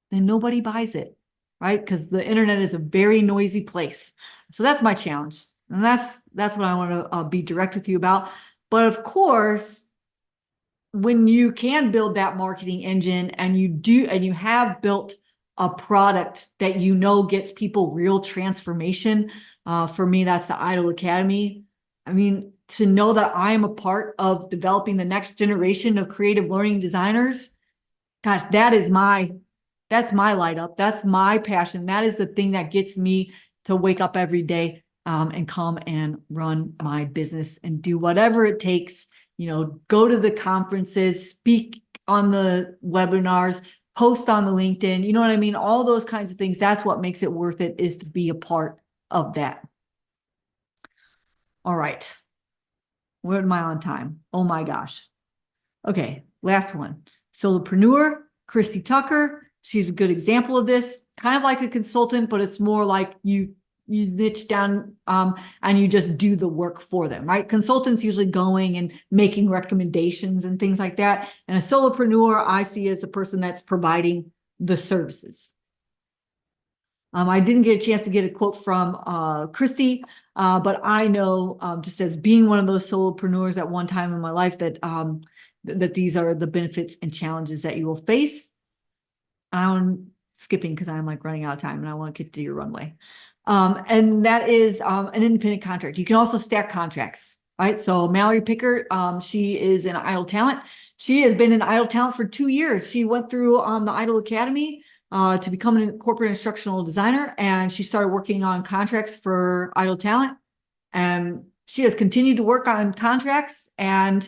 then nobody buys it, right? Because the internet is a very noisy place. So that's my challenge. And that's what I want to be direct with you about. But of course, when you can build that marketing engine and you have built a product that gets people real transformation, for me, that's the Idol Academy. I mean, to know that I am a part of developing the next generation of creative learning designers, gosh, that's my light up. That's my passion. That is the thing that gets me to wake up every day and come and run my business and do whatever it takes. Go to the conferences, speak on the webinars, post on the LinkedIn, you know what I mean? All those kinds of things. That's what makes it worth it, is to be a part of that. All right. Where am I on time? Oh my gosh. Okay, last one. Solopreneur, Christy Tucker. She's a good example of this. Kind of like a consultant, but it's more like you niche down and you just do the work for them, right? Consultants usually going and making recommendations and things like that. And a solopreneur I see as the person that's providing the services. I didn't get a chance to get a quote from Christy, but I know just as being one of those solopreneurs at one time in my life that that these are the benefits and challenges that you will face. I'm skipping because I'm like running out of time and I want to get to your runway. And that is an independent contract. You can also stack contracts, right? So Mallory Pickert, she is an Idle Talent. She has been an Idle Talent for 2 years. She went through the Idle Academy to become a corporate instructional designer, and she started working on contracts for Idle Talent. And she has continued to work on contracts and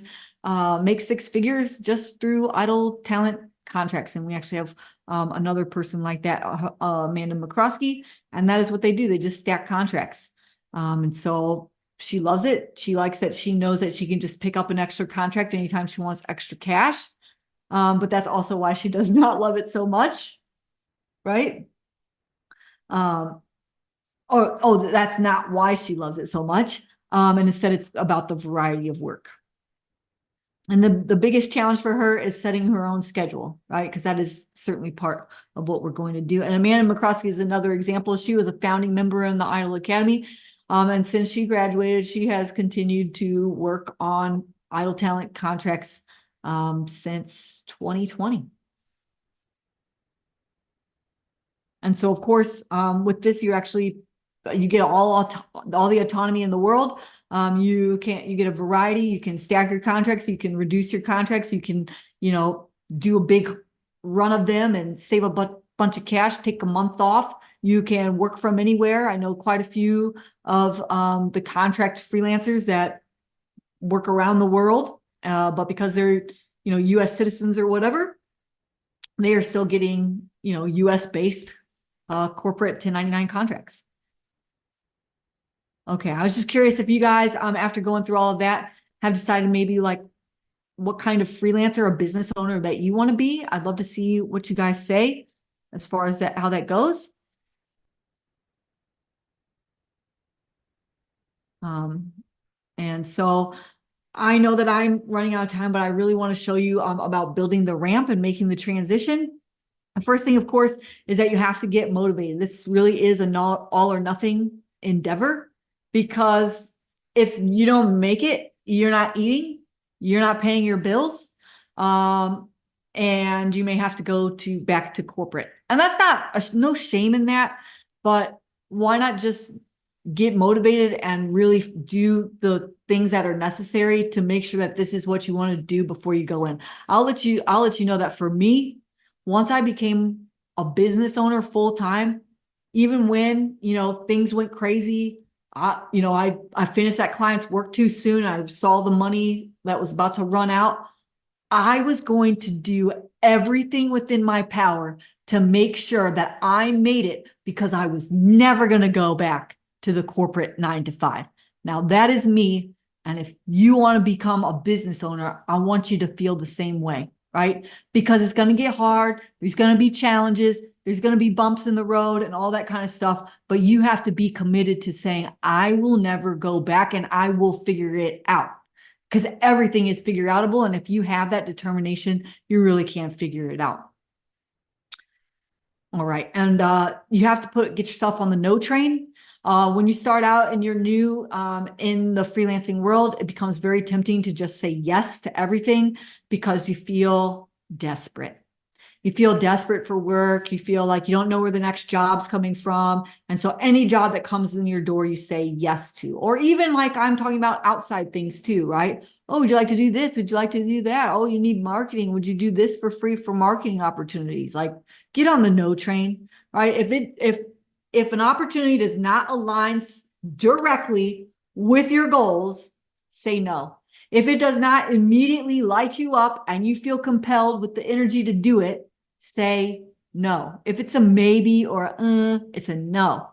make 6 figures just through Idle Talent contracts. And we actually have another person like that, Amanda McCroskey, and that is what they do. They just stack contracts. And so she loves it. She likes that she knows that she can just pick up an extra contract anytime she wants extra cash. But that's also why she does not love it so much, right? That's not why she loves it so much. And instead it's about the variety of work. And the biggest challenge for her is setting her own schedule, right? Because that is certainly part of what we're going to do. And Amanda McCroskey is another example. She was a founding member in the Idle Academy. And since she graduated, she has continued to work on Idle Talent contracts since 2020. And so, of course, with this, you get all the autonomy in the world. You get a variety. You can stack your contracts. You can reduce your contracts. You can, do a big run of them and save a bunch of cash, take a month off. You can work from anywhere. I know quite a few of the contract freelancers that work around the world, but because they're, U.S. citizens or whatever, they are still getting, U.S. based corporate 1099 contracts. Okay, I was just curious if you guys, after going through all of that, have decided maybe like what kind of freelancer or business owner that you want to be. I'd love to see what you guys say as far as how that goes. And so I know that I'm running out of time, but I really want to show you about building the ramp and making the transition. The first thing, of course, is that you have to get motivated. This really is an all or nothing endeavor, because if you don't make it, you're not eating, you're not paying your bills, and you may have to go back to corporate. And that's no shame in that, but why not just get motivated and really do the things that are necessary to make sure that this is what you want to do before you go in. I'll let you know that for me, once I became a business owner full time, even when, things went crazy, I finished that client's work too soon. I saw the money that was about to run out. I was going to do everything within my power to make sure that I made it, because I was never going to go back to the corporate 9 to 5. Now that is me. And if you want to become a business owner, I want you to feel the same way, right? Because it's going to get hard. There's going to be challenges. There's going to be bumps in the road and all that kind of stuff. But you have to be committed to saying, I will never go back and I will figure it out. Because everything is figure outable. And if you have that determination, you really can figure it out. All right. And you have to get yourself on the no train. When you start out and you're new in the freelancing world, it becomes very tempting to just say yes to everything because you feel desperate. You feel desperate for work. You feel like you don't know where the next job's coming from. And so any job that comes in your door, you say yes to. Or even like I'm talking about outside things too, right? Oh, would you like to do this? Would you like to do that? Oh, you need marketing. Would you do this for free for marketing opportunities? Like, get on the no train, right? If an opportunity does not align directly with your goals, say no. If it does not immediately light you up and you feel compelled with the energy to do it, say no. If it's a maybe or it's a no.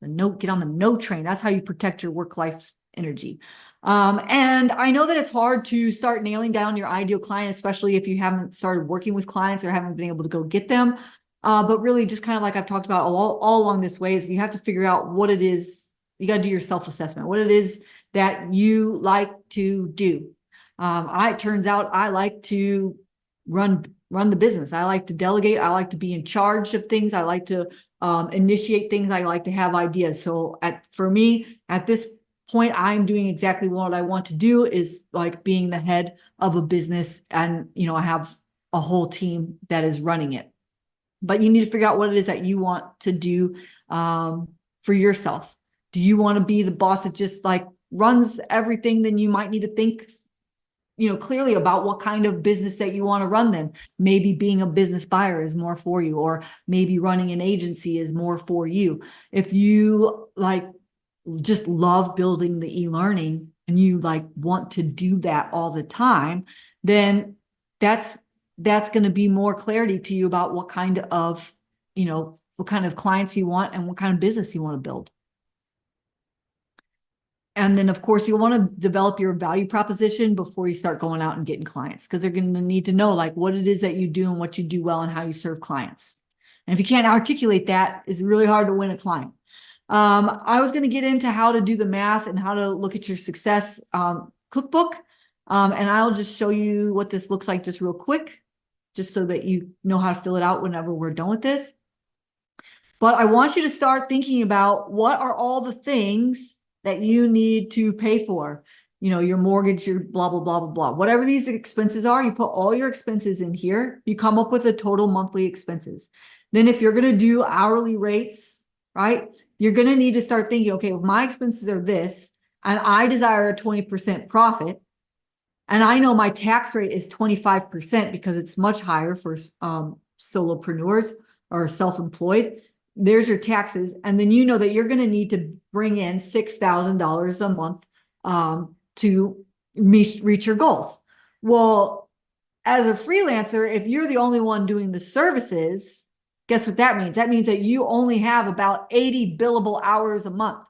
Get on the no train. That's how you protect your work-life energy. And I know that it's hard to start nailing down your ideal client, especially if you haven't started working with clients or haven't been able to go get them. But really, just kind of like I've talked about all along this way, is you have to figure out what it is. You got to do your self-assessment, what it is that you like to do. It turns out I like to run the business. I like to delegate. I like to be in charge of things. I like to initiate things. I like to have ideas. So for me, at this point, I'm doing exactly what I want to do, is like being the head of a business, and I have a whole team that is running it. But you need to figure out what it is that you want to do for yourself. Do you want to be the boss that just like runs everything? Then you might need to think clearly about what kind of business that you want to run. Then maybe being a business buyer is more for you, or maybe running an agency is more for you. If you like just love building the e-learning and you like want to do that all the time, then that's going to be more clarity to you about what kind of clients you want and what kind of business you want to build. And then, of course, you'll want to develop your value proposition before you start going out and getting clients, because they're going to need to know like what it is that you do and what you do well and how you serve clients. And if you can't articulate that, it's really hard to win a client. I was going to get into how to do the math and how to look at your success cookbook. And I'll just show you what this looks like just real quick, just so that you know how to fill it out whenever we're done with this. But I want you to start thinking about what are all the things that you need to pay for, your mortgage, your blah, blah, blah, blah, blah. Whatever these expenses are, you put all your expenses in here. You come up with a total monthly expenses. Then if you're going to do hourly rates, right, you're going to need to start thinking, okay, well, my expenses are this, and I desire a 20% profit. And I know my tax rate is 25% because it's much higher for solopreneurs or self-employed. There's your taxes. And then you know that you're going to need to bring in $6,000 a month to reach your goals. Well, as a freelancer, if you're the only one doing the services, guess what that means? That means that you only have about 80 billable hours a month.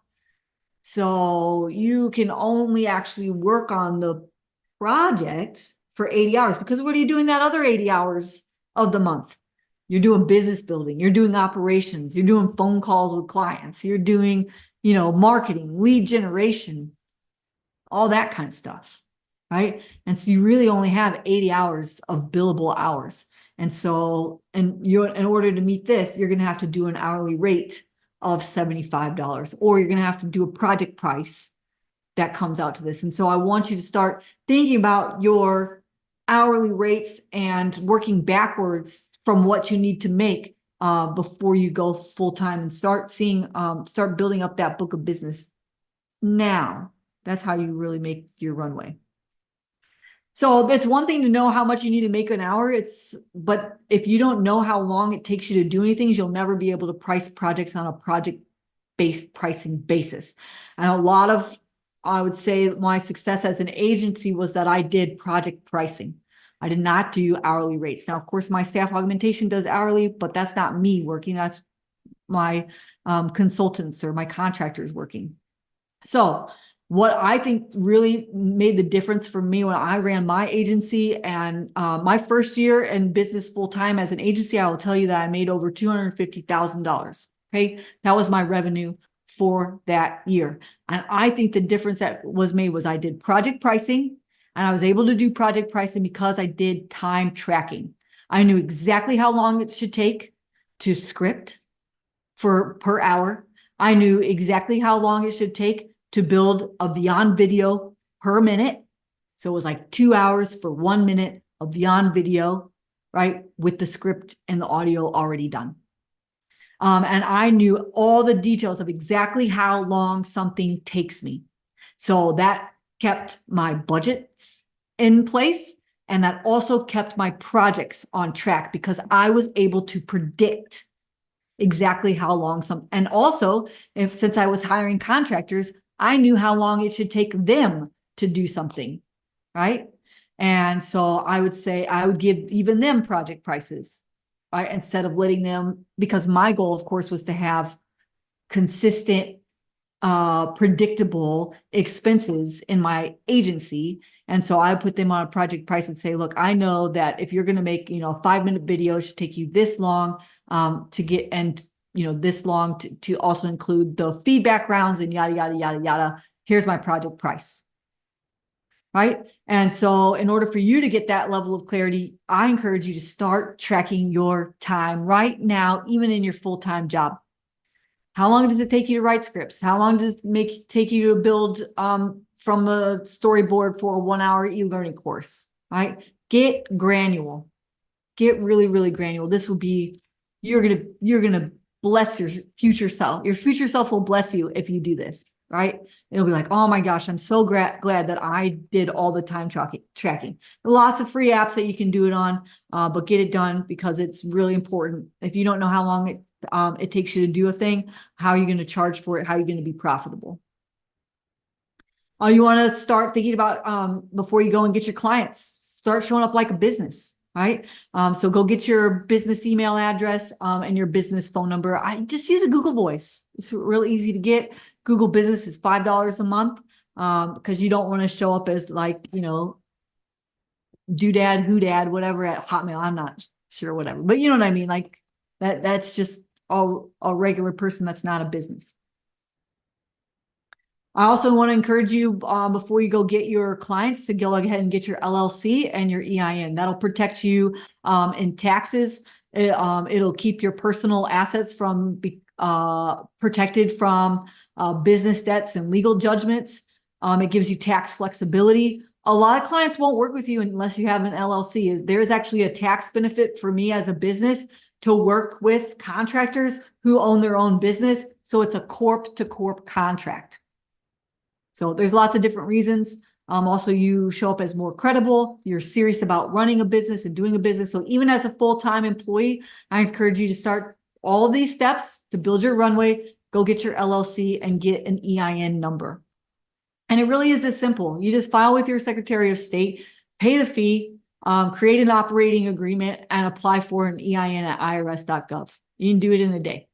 So you can only actually work on the project for 80 hours, because what are you doing that other 80 hours of the month? You're doing business building, you're doing operations, you're doing phone calls with clients, you're doing, marketing, lead generation, all that kind of stuff, right? And so you really only have 80 hours of billable hours. And so, in order to meet this, you're going to have to do an hourly rate of $75, or you're going to have to do a project price that comes out to this. And so I want you to start thinking about your hourly rates and working backwards from what you need to make before you go full-time, and start building up that book of business. Now, that's how you really make your runway. So it's one thing to know how much you need to make an hour. But if you don't know how long it takes you to do anything, you'll never be able to price projects on a project-based pricing basis. And a lot of, I would say, my success as an agency was that I did project pricing. I did not do hourly rates. Now, of course, my staff augmentation does hourly, but that's not me working. That's my consultants or my contractors working. So what I think really made the difference for me when I ran my agency, and my first year in business full-time as an agency, I will tell you that I made over $250,000. Okay. That was my revenue for that year. And I think the difference that was made was I did project pricing, and I was able to do project pricing because I did time tracking. I knew exactly how long it should take to script per hour. I knew exactly how long it should take to build a Beyond video per minute. So it was like 2 hours for 1 minute of Beyond video, right? With the script and the audio already done. And I knew all the details of exactly how long something takes me. So that kept my budgets in place, and that also kept my projects on track, because I was able to predict exactly how long and also, since I was hiring contractors, I knew how long it should take them to do something, right? And so I would say I would give even them project prices, right? Instead of letting them, because my goal, of course, was to have consistent, predictable expenses in my agency. And so I put them on a project price and say, look, I know that if you're going to make, a 5-minute video, it should take you this long to get, and this long to also include the feedback rounds and yada, yada, yada, yada. Here's my project price. Right. And so in order for you to get that level of clarity, I encourage you to start tracking your time right now, even in your full-time job. How long does it take you to write scripts? How long does it take you to build from a storyboard for a 1 hour e-learning course, right? Get granular. Get really, really granular. This will be, you're gonna bless your future self. Your future self will bless you if you do this, right? It'll be like, oh my gosh, I'm so glad that I did all the time tracking. Lots of free apps that you can do it on, but get it done because it's really important. If you don't know how long it takes you to do a thing, how are you going to charge for it? How are you going to be profitable? You want to start thinking about before you go and get your clients, start showing up like a business, right? So go get your business email address and your business phone number. I just use a Google Voice. It's really easy to get. Google Business is $5 a month because you don't want to show up as like, doodad, whodad, whatever at Hotmail. I'm not sure, whatever, but you know what I mean? Like that's just a regular person. That's not a business. I also want to encourage you before you go get your clients to go ahead and get your LLC and your EIN. That'll protect you in taxes. It'll keep your personal assets from protected from business debts and legal judgments. It gives you tax flexibility. A lot of clients won't work with you unless you have an LLC. There's actually a tax benefit for me as a business to work with contractors who own their own business. So it's a corp to corp contract. So there's lots of different reasons. Also, you show up as more credible. You're serious about running a business and doing a business. So even as a full-time employee, I encourage you to start all of these steps to build your runway, go get your LLC and get an EIN number. And it really is this simple. You just file with your Secretary of State, pay the fee, create an operating agreement, and apply for an EIN at irs.gov. You can do it in a day.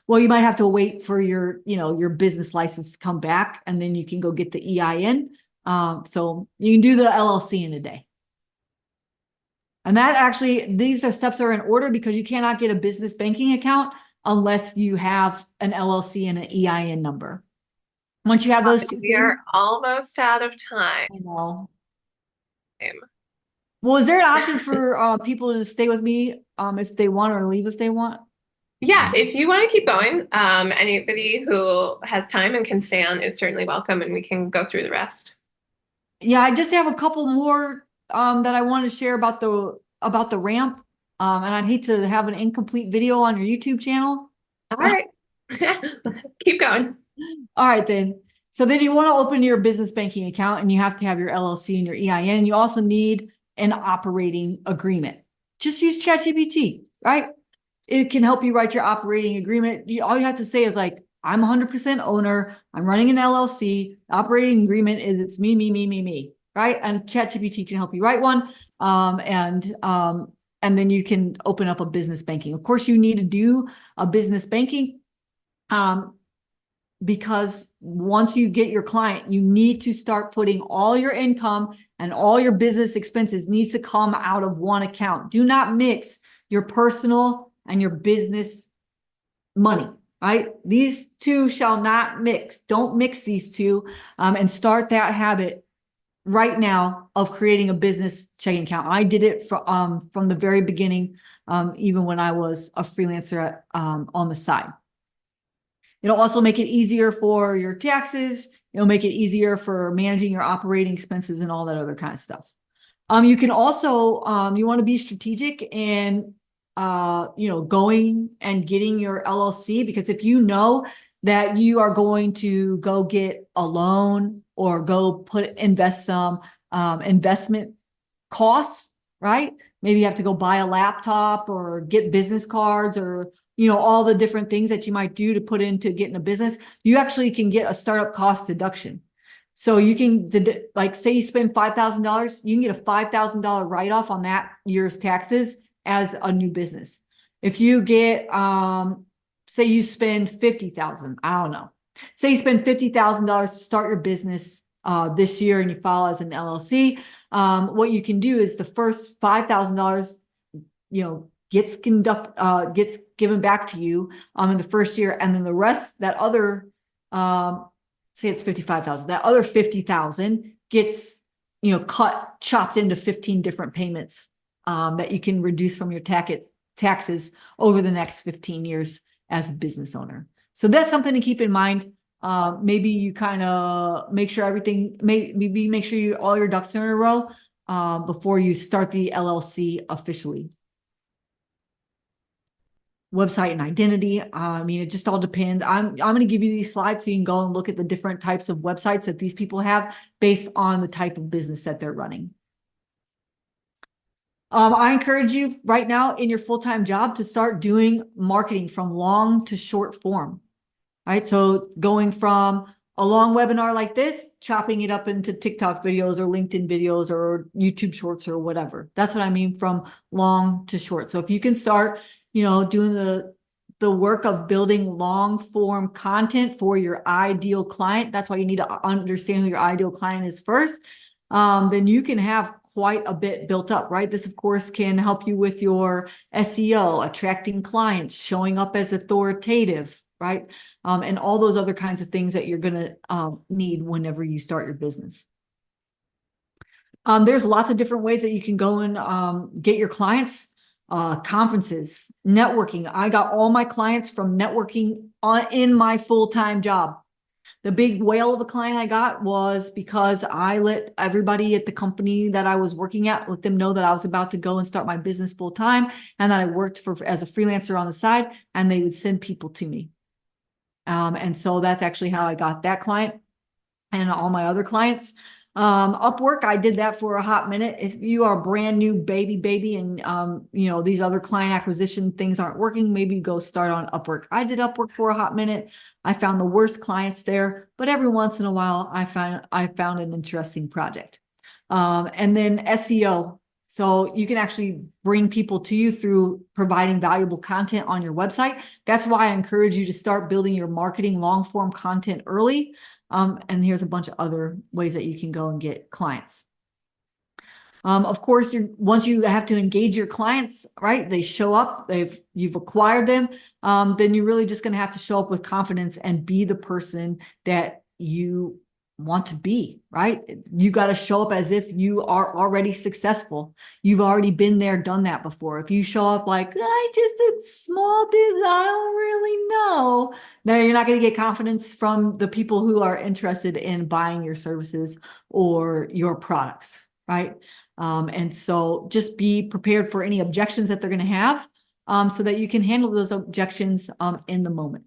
Well, you might have to wait for your business license to come back, and then you can go get the EIN. So you can do the LLC in a day. And these steps are in order because you cannot get a business banking account unless you have an LLC and an EIN number. Once you have those two We are almost out of time. I know. Well, is there an option for people to stay with me if they want or leave if they want? Yeah, if you want to keep going, anybody who has time and can stay on is certainly welcome, and we can go through the rest. Yeah, I just have a couple more that I want to share about the ramp. And I'd hate to have an incomplete video on your YouTube channel. All right. Keep going. All right, then. So then you want to open your business banking account and you have to have your LLC and your EIN. You also need an operating agreement. Just use ChatGPT, right? It can help you write your operating agreement. All you have to say is like, I'm 100% owner. I'm running an LLC. The operating agreement is it's me, right? And ChatGPT can help you write one. And then you can open up a business banking. Of course, you need to do a business banking because once you get your client, you need to start putting all your income and all your business expenses needs to come out of one account. Do not mix your personal and your business money, right? These two shall not mix. Don't mix these two and start that habit right now of creating a business checking account. I did it from the very beginning, even when I was a freelancer on the side. It'll also make it easier for your taxes. It'll make it easier for managing your operating expenses and all that other kind of stuff. You can also, you want to be strategic in, going and getting your LLC, because if you know that you are going to go get a loan or go invest some investment costs, right? Maybe you have to go buy a laptop or get business cards or all the different things that you might do to put into getting a business. You actually can get a startup cost deduction. So you can, like, say you spend $5,000, you can get a $5,000 write-off on that year's taxes as a new business. If you get, say you spend $50,000, I don't know. Say you spend $50,000 to start your business this year and you file as an LLC. What you can do is the first $5,000, gets given back to you in the first year, and then the rest, that other say it's 55,000, that other 50,000 gets chopped into 15 different payments that you can reduce from your taxes over the next 15 years as a business owner. So that's something to keep in mind. Maybe you kind of make sure everything, maybe make sure all your ducks are in a row before you start the LLC officially. Website and identity. I mean, it just all depends. I'm going to give you these slides so you can go and look at the different types of websites that these people have based on the type of business that they're running. I encourage you right now in your full-time job to start doing marketing from long to short form. Right. So going from a long webinar like this, chopping it up into TikTok videos or LinkedIn videos or YouTube shorts or whatever. That's what I mean from long to short. So if you can start, doing the work of building long form content for your ideal client, that's why you need to understand who your ideal client is first. Then you can have quite a bit built up, right? This, of course, can help you with your SEO, attracting clients, showing up as authoritative, right? And all those other kinds of things that you're going to need whenever you start your business. There's lots of different ways that you can go and get your clients, conferences, networking. I got all my clients from networking in my full-time job. The big whale of a client I got was because I let everybody at the company that I was working at, let them know that I was about to go and start my business full time and that I worked as a freelancer on the side, and they would send people to me. And so that's actually how I got that client and all my other clients. Upwork, I did that for a hot minute. If you are a brand new baby and these other client acquisition things aren't working, maybe go start on Upwork. I did Upwork for a hot minute. I found the worst clients there, but every once in a while I found an interesting project. And then SEO. So you can actually bring people to you through providing valuable content on your website. That's why I encourage you to start building your marketing long form content early. And here's a bunch of other ways that you can go and get clients. Of course, once you have to engage your clients, right? They show up, you've acquired them, then you're really just going to have to show up with confidence and be the person that you want to be, right? You got to show up as if you are already successful. You've already been there, done that before. If you show up like, I just a small business, I don't really know, then you're not going to get confidence from the people who are interested in buying your services or your products, right? And so just be prepared for any objections that they're going to have, so that you can handle those objections in the moment.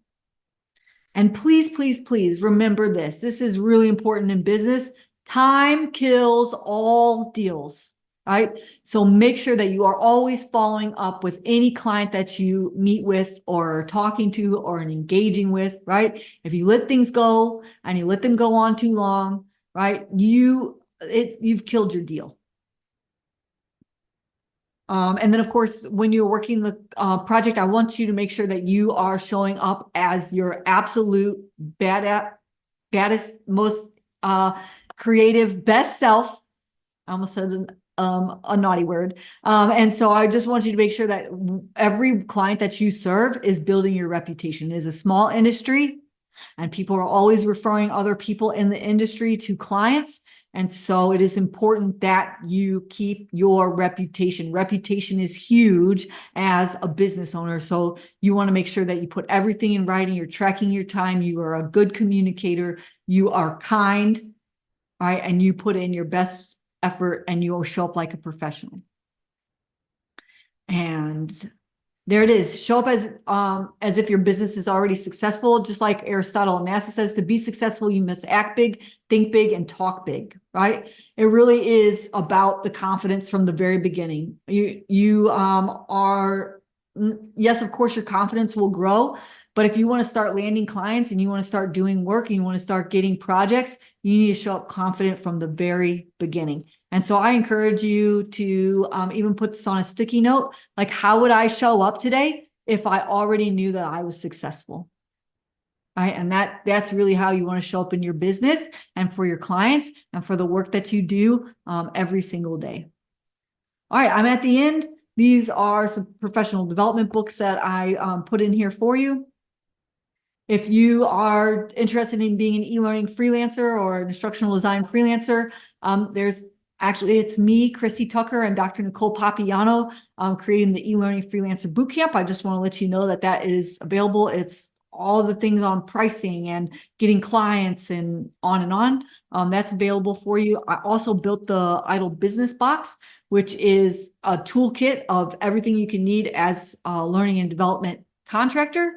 And please, please, please remember this. This is really important in business. Time kills all deals, right? So make sure that you are always following up with any client that you meet with or are talking to or engaging with, right? If you let things go and you let them go on too long, right? You've killed your deal. And then, of course, when you're working the project, I want you to make sure that you are showing up as your absolute baddest, most creative, best self. I almost said a naughty word. And so I just want you to make sure that every client that you serve is building your reputation. It is a small industry, and people are always referring other people in the industry to clients. And so it is important that you keep your reputation. Reputation is huge as a business owner. So you want to make sure that you put everything in writing. You're tracking your time. You are a good communicator. You are kind, right? And you put in your best effort and you will show up like a professional. And there it is. Show up as if your business is already successful. Just like Aristotle and NASA says, to be successful, you must act big, think big, and talk big, right? It really is about the confidence from the very beginning. You are, yes, of course, your confidence will grow. But if you want to start landing clients and you want to start doing work and you want to start getting projects, you need to show up confident from the very beginning. And so I encourage you to even put this on a sticky note. Like, how would I show up today if I already knew that I was successful? Right? And that's really how you want to show up in your business and for your clients and for the work that you do every single day. All right, I'm at the end. These are some professional development books that I put in here for you. If you are interested in being an e-learning freelancer or an instructional design freelancer, it's me, Chrissy Tucker, and Dr. Nicole Papiano creating the e-learning freelancer bootcamp. I just want to let you know that is available. It's all the things on pricing and getting clients and on and on. That's available for you. I also built the Idle Business Box, which is a toolkit of everything you can need as a learning and development contractor.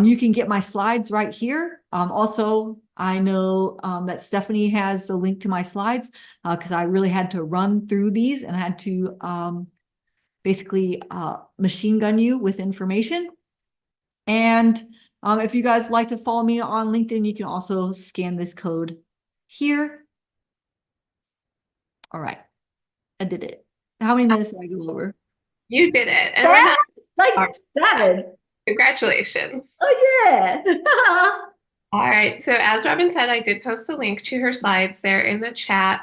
You can get my slides right here. Also, I know that Stephanie has the link to my slides because I really had to run through these and I had to basically machine gun you with information. And if you guys like to follow me on LinkedIn, you can also scan this code here. All right, I did it. How many minutes did I go over? You did it. And we're That? not. Like 7. Congratulations. Oh yeah. All right. So as Robin said, I did post the link to her slides there in the chat.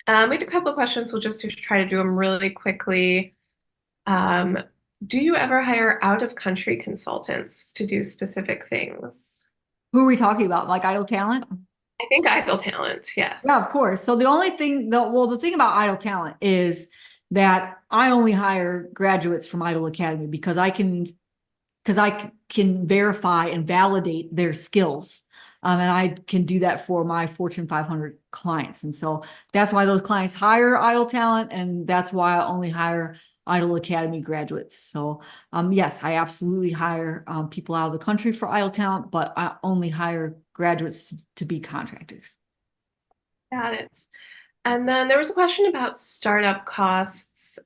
We had a couple of questions. We'll just try to do them really quickly. Um, do you ever hire out-of-country consultants to do specific things? Who are we talking about? Like Idle Talent? I think Idle Talent, yes. Yeah, of course. So the only thing, the thing about Idle Talent is that I only hire graduates from Idle Academy because I can verify and validate their skills. And I can do that for my Fortune 500 clients. And so that's why those clients hire Idle Talent. And that's why I only hire Idle Academy graduates. So yes, I absolutely hire people out of the country for Idle Talent, but I only hire graduates to be contractors. Got it. And then there was a question about startup costs.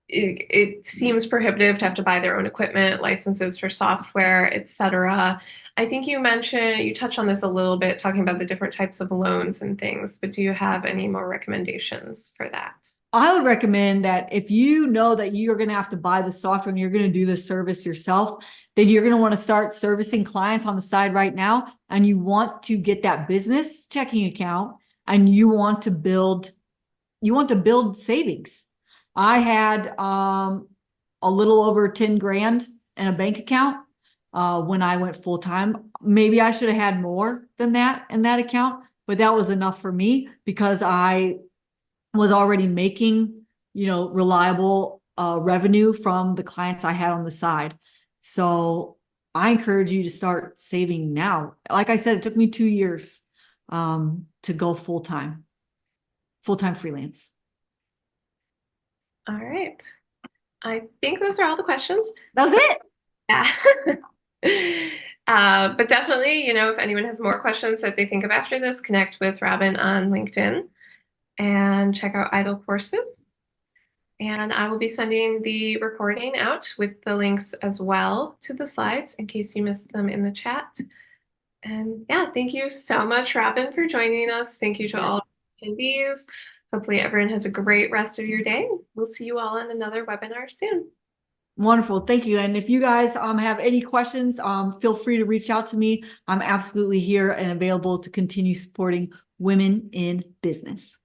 It seems prohibitive to have to buy their own equipment, licenses for software, etc. I think you touched on this a little bit, talking about the different types of loans and things, but do you have any more recommendations for that? I would recommend that if you know that you're going to have to buy the software and you're going to do the service yourself, then you're going to want to start servicing clients on the side right now. And you want to get that business checking account and you want to build savings. I had a little over 10 grand in a bank account when I went full time. Maybe I should have had more than that in that account, but that was enough for me because I was already making, reliable revenue from the clients I had on the side. So I encourage you to start saving now. Like I said, it took me 2 years to go full-time freelance. All right. I think those are all the questions. That was it. Yeah. But definitely, if anyone has more questions that they think of after this, connect with Robin on LinkedIn and check out Idle Courses. And I will be sending the recording out with the links as well to the slides in case you missed them in the chat. And yeah, thank you so much, Robin, for joining us. Thank you to all attendees. Hopefully everyone has a great rest of your day. We'll see you all in another webinar soon. Wonderful. Thank you. And if you guys have any questions, feel free to reach out to me. I'm absolutely here and available to continue supporting women in business.